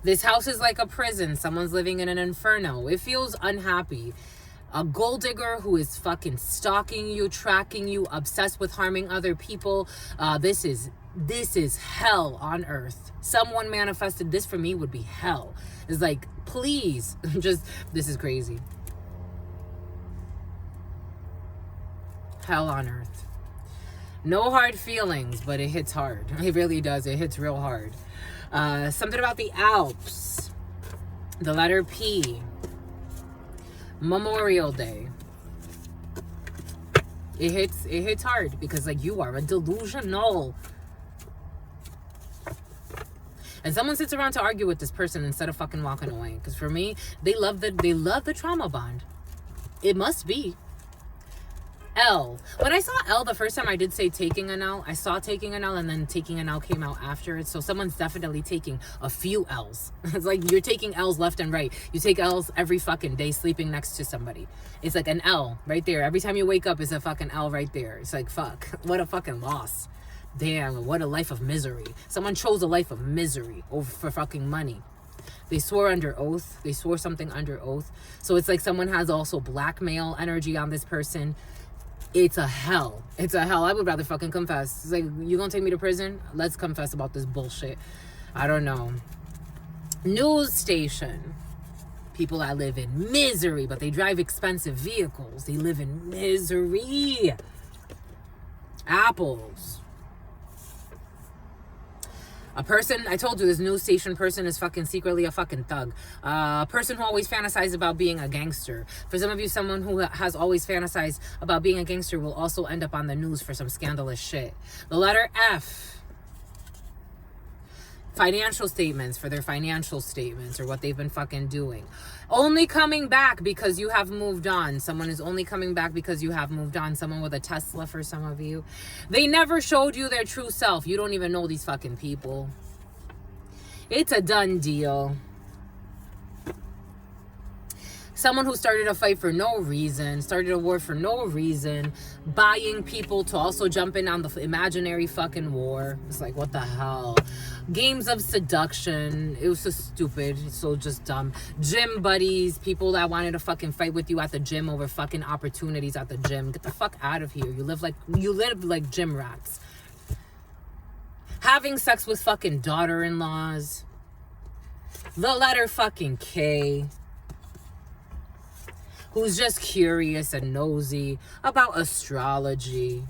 This house is like a prison. Someone's living in an inferno. It feels unhappy. A gold digger who is fucking stalking you, tracking you, obsessed with harming other people. This is hell on earth. Someone manifested this for me would be hell. It's like, please, this is crazy. Hell on earth. No hard feelings, but it hits hard. It really does. It hits real hard. Something about the Alps. The letter P. Memorial Day. It hits hard because like you are a delusional. And someone sits around to argue with this person instead of fucking walking away. Because for me, they love the trauma bond. It must be. L. When I saw L the first time, I did say taking an L. I saw taking an L, and then taking an L came out after it. So someone's definitely taking a few L's. It's like you're taking L's left and right. You take L's every fucking day sleeping next to somebody. It's like an L right there. Every time you wake up, it's a fucking L right there. It's like, fuck. What a fucking loss. Damn, what a life of misery. Someone chose a life of misery for fucking money. They swore under oath. They swore something under oath. So it's like someone has also blackmail energy on this person. It's a hell. It's a hell. I would rather fucking confess. It's like, you gonna take me to prison? Let's confess about this bullshit. I don't know. News station. People that live in misery, but they drive expensive vehicles. They live in misery. Apples. A person, I told you, this news station person is fucking secretly a fucking thug. A person who always fantasizes about being a gangster. For some of you, someone who has always fantasized about being a gangster will also end up on the news for some scandalous shit. The letter F. Financial statements for their financial statements or what they've been fucking doing. Only coming back because you have moved on. Someone is only coming back because you have moved on. Someone with a Tesla for some of you. They never showed you their true self. You don't even know these fucking people. It's a done deal. Someone who started a fight for no reason, started a war for no reason, buying people to also jump in on the imaginary fucking war. It's like, what the hell? Games of seduction. It was so stupid. It's so just dumb. Gym buddies. People that wanted to fucking fight with you at the gym over fucking opportunities at the gym. Get the fuck out of here. You live like gym rats. Having sex with fucking daughter-in-laws. The letter fucking K. Who's just curious and nosy about astrology.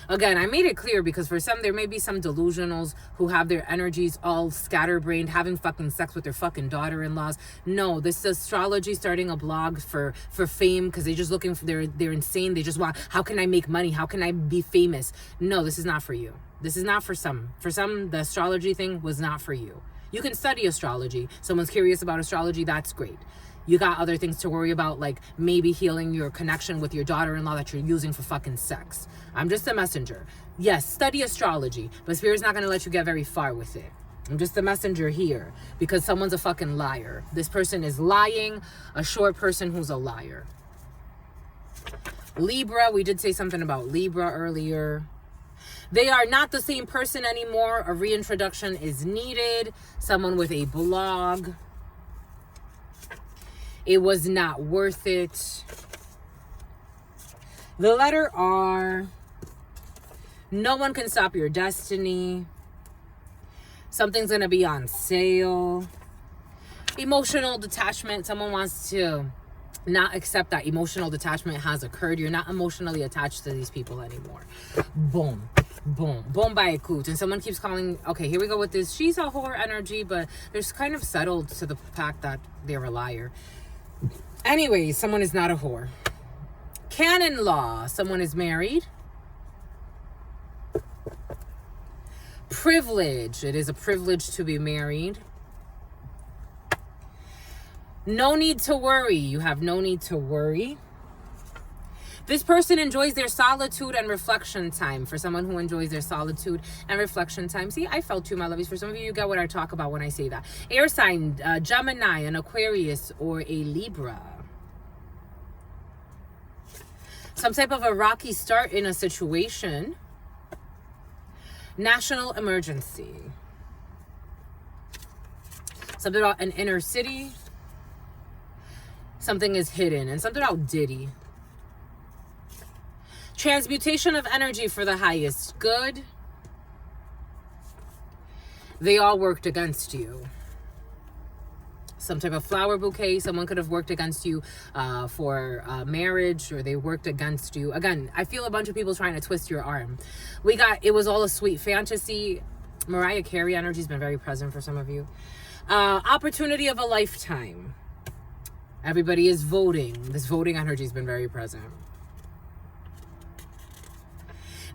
Again, I made it clear because for some, there may be some delusionals who have their energies all scatterbrained, having fucking sex with their fucking daughter-in-laws. No, this is astrology starting a blog for fame because they're just looking for, they're insane. They just want, how can I make money? How can I be famous? No, this is not for you. This is not for some. For some, the astrology thing was not for you. You can study astrology. Someone's curious about astrology, that's great. You got other things to worry about, like maybe healing your connection with your daughter-in-law that you're using for fucking sex. I'm just a messenger. Yes, study astrology, but Spirit's not going to let you get very far with it. I'm just a messenger here because someone's a fucking liar. This person is lying, a short person who's a liar. Libra, we did say something about Libra earlier. They are not the same person anymore. A reintroduction is needed. Someone with a blog. It was not worth it. The letter R. No one can stop your destiny. Something's going to be on sale. Emotional detachment. Someone wants to not accept that emotional detachment has occurred. You're not emotionally attached to these people anymore. Boom. Boom. Boom by a coot. And someone keeps calling. Okay, here we go with this. She's a whore energy, but there's kind of settled to the fact that they're a liar. Anyways, someone is not a whore. Canon law. Someone is married. Privilege. It is a privilege to be married. No need to worry. You have no need to worry. This person enjoys their solitude and reflection time. For someone who enjoys their solitude and reflection time. See, I felt you, my lovies. For some of you, you get what I talk about when I say that. Air sign, Gemini, an Aquarius, or a Libra. Some type of a rocky start in a situation. National emergency. Something about an inner city. Something is hidden. And something about Diddy. Transmutation of energy for the highest good. They all worked against you. Some type of flower bouquet. Someone could have worked against you for marriage, or they worked against you. Again, I feel a bunch of people trying to twist your arm. We got, it was all a sweet fantasy. Mariah Carey energy has been very present for some of you. Opportunity of a lifetime. Everybody is voting. This voting energy has been very present.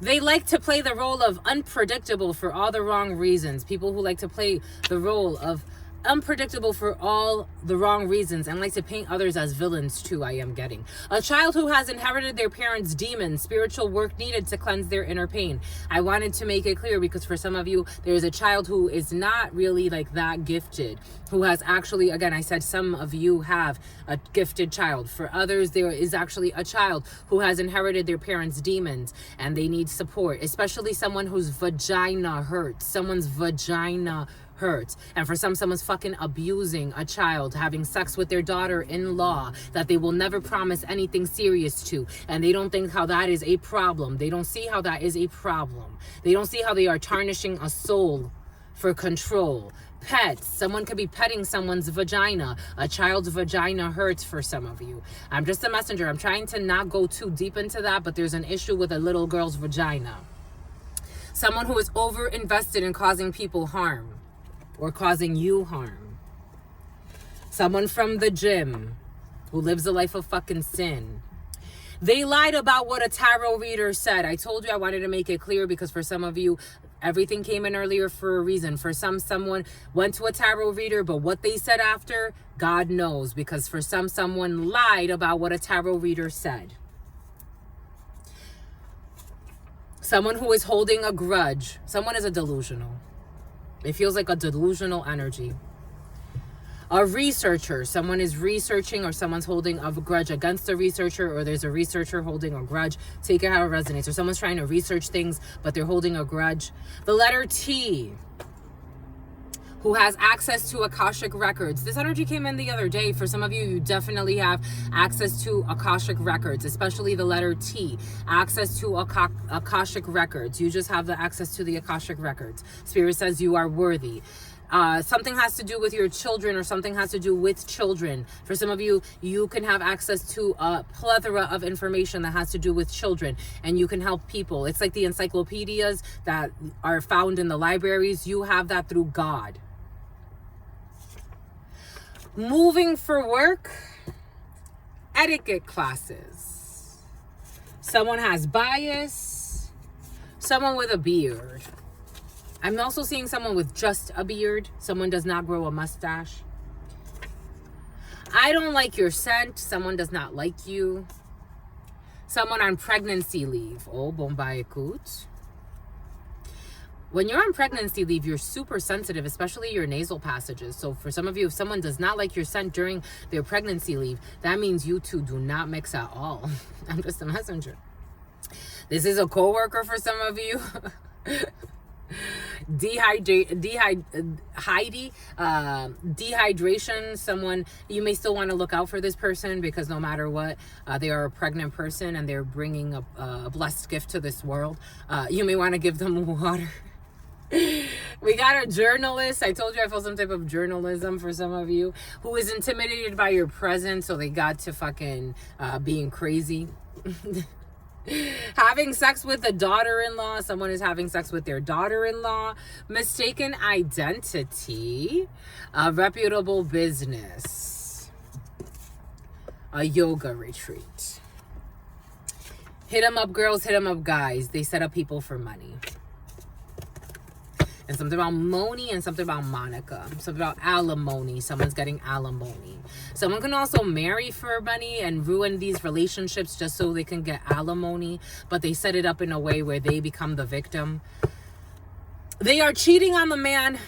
They like to play the role of unpredictable for all the wrong reasons. People who like to play the role of unpredictable for all the wrong reasons and like to paint others as villains too, I am getting. A child who has inherited their parents' demons, spiritual work needed to cleanse their inner pain. I wanted to make it clear because for some of you, there's a child who is not really like that gifted, who has actually, again, I said some of you have a gifted child. For others, there is actually a child who has inherited their parents' demons and they need support, especially someone whose vagina hurts. Someone's vagina hurts. And for some, someone's fucking abusing a child, having sex with their daughter-in-law that they will never promise anything serious to. And they don't think how that is a problem. They don't see how that is a problem. They don't see how they are tarnishing a soul for control. Pets. Someone could be petting someone's vagina. A child's vagina hurts for some of you. I'm just a messenger. I'm trying to not go too deep into that, but there's an issue with a little girl's vagina. Someone who is over-invested in causing people harm. Or causing you harm. Someone from the gym who lives a life of fucking sin. They lied about what a tarot reader said. I told you I wanted to make it clear because for some of you, everything came in earlier for a reason. For some, someone went to a tarot reader, but what they said after, God knows. Because for some, someone lied about what a tarot reader said. Someone who is holding a grudge. Someone is a delusional. It feels like a delusional energy. A researcher. Someone is researching or someone's holding a grudge against a researcher, or there's a researcher holding a grudge. Take it how it resonates. Or someone's trying to research things, but they're holding a grudge. The letter T. Who has access to Akashic records. This energy came in the other day. For some of you, you definitely have access to Akashic records, especially the letter T. Access to Akashic records. You just have the access to the Akashic records. Spirit says you are worthy. Something has to do with your children, or something has to do with children. For some of you, you can have access to a plethora of information that has to do with children, and you can help people. It's like the encyclopedias that are found in the libraries. You have that through God. Moving for work, etiquette classes. Someone has bias. Someone with a beard. I'm also seeing someone with just a beard. Someone does not grow a mustache. I don't like your scent. Someone does not like you. Someone on pregnancy leave. Oh, Bombay Koot. When you're on pregnancy leave, you're super sensitive, especially your nasal passages. So for some of you, if someone does not like your scent during their pregnancy leave, that means you two do not mix at all. I'm just a messenger. This is a coworker for some of you. Dehydration. Someone, you may still want to look out for this person, because no matter what, they are a pregnant person and they're bringing a blessed gift to this world. You may want to give them water. We got a journalist. I told you I felt some type of journalism for some of you, who is intimidated by your presence, so they got to fucking being crazy. Having sex with a daughter-in-law. Someone is having sex with their daughter-in-law. Mistaken identity. A reputable business. A yoga retreat. Hit 'em up girls, hit 'em up guys. They set up people for money. And something about Moni and something about Monica. Something about alimony. Someone's getting alimony. Someone can also marry for money and ruin these relationships just so they can get alimony. But they set it up in a way where they become the victim. They are cheating on the man.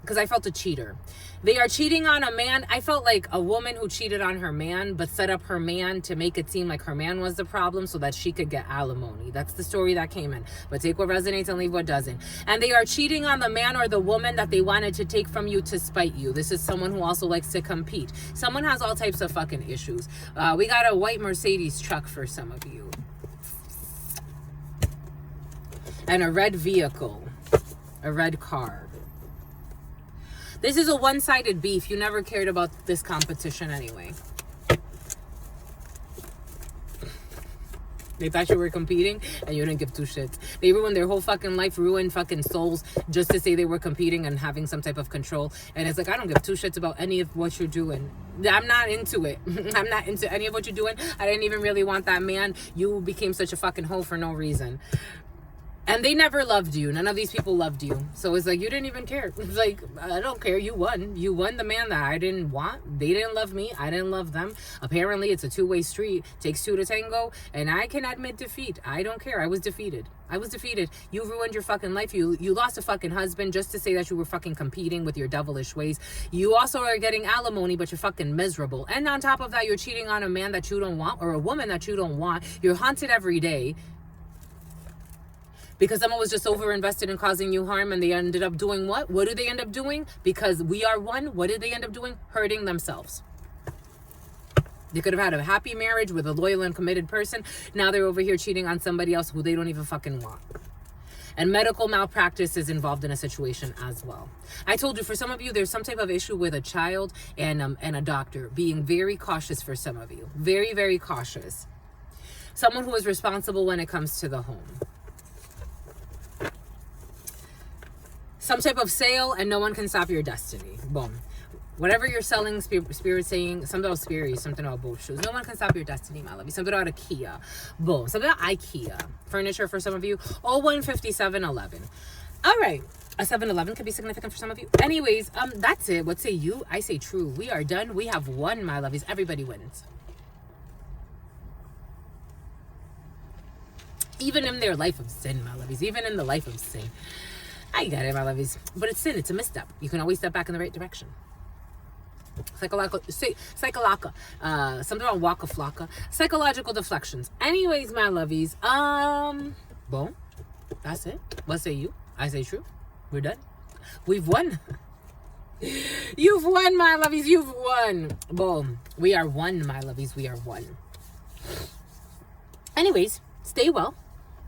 Because I felt a cheater. They are cheating on a man. I felt like a woman who cheated on her man, but set up her man to make it seem like her man was the problem so that she could get alimony. That's the story that came in. But take what resonates and leave what doesn't. And they are cheating on the man or the woman that they wanted to take from you to spite you. This is someone who also likes to compete. Someone has all types of fucking issues. We got a white Mercedes truck for some of you. And a red vehicle. A red car. This is a one-sided beef. You never cared about this competition anyway. They thought you were competing and you didn't give two shits. They ruined their whole fucking life, ruined fucking souls just to say they were competing and having some type of control. And it's like, I don't give two shits about any of what you're doing. I'm not into it. I'm not into any of what you're doing. I didn't even really want that man. You became such a fucking hoe for no reason. And they never loved you. None of these people loved you. So it's like, you didn't even care. It's like, I don't care. You won. You won the man that I didn't want. They didn't love me. I didn't love them. Apparently, it's a two-way street. Takes two to tango. And I can admit defeat. I don't care. I was defeated. I was defeated. You ruined your fucking life. You lost a fucking husband just to say that you were fucking competing with your devilish ways. You also are getting alimony, but you're fucking miserable. And on top of that, you're cheating on a man that you don't want or a woman that you don't want. You're haunted every day. Because someone was just over-invested in causing you harm and they ended up doing what? What do they end up doing? Because we are one, what did they end up doing? Hurting themselves. They could have had a happy marriage with a loyal and committed person. Now they're over here cheating on somebody else who they don't even fucking want. And medical malpractice is involved in a situation as well. I told you, for some of you, there's some type of issue with a child and a doctor. Being very cautious for some of you. Very, very cautious. Someone who is responsible when it comes to the home. Some type of sale and no one can stop your destiny. Boom. Whatever you're selling, spirit saying, something about spirit, something about boat shoes. No one can stop your destiny, my love. Something about IKEA. Boom. Something about IKEA. Furniture for some of you. 015711. All right. A 7-Eleven could be significant for some of you. Anyways, that's it. What say you? I say true. We are done. We have won, my lovies. Everybody wins. Even in their life of sin, my lovies. Even in the life of sin. I get it, my lovies. But it's sin. It's a misstep. You can always step back in the right direction. Psychological, something about waka flocka. Psychological deflections. Anyways, my lovies. Boom. That's it. What say you? I say true. We're done. We've won. You've won, my lovies. You've won. Boom. We are one, my lovies. We are one. Anyways, stay well.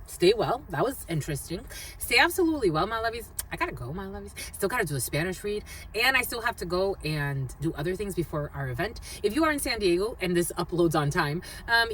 Stay well. That was interesting. Stay absolutely well, my lovies. I gotta go, my lovies. Still gotta do a Spanish read. And I still have to go and do other things before our event. If you are in San Diego and this uploads on time,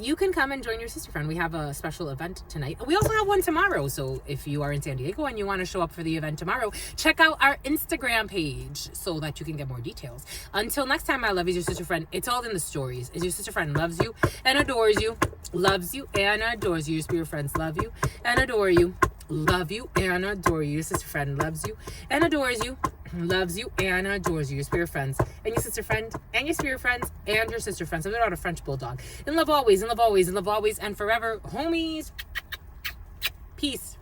you can come and join your sister friend. We have a special event tonight. We also have one tomorrow. So if you are in San Diego and you want to show up for the event tomorrow, check out our Instagram page so that you can get more details. Until next time, my lovies, your sister friend. It's all in the stories. Is your sister friend loves you and adores you. Loves you and adores you. Your spirit friends love you and adore you. love you and adore you. Your sister friend loves you and adores you. Loves you and adores you. Your spirit friends and your sister friend and your spirit friends and your sister friends. I'm not a French bulldog. In love always, in love always, in love always, and forever, homies. Peace.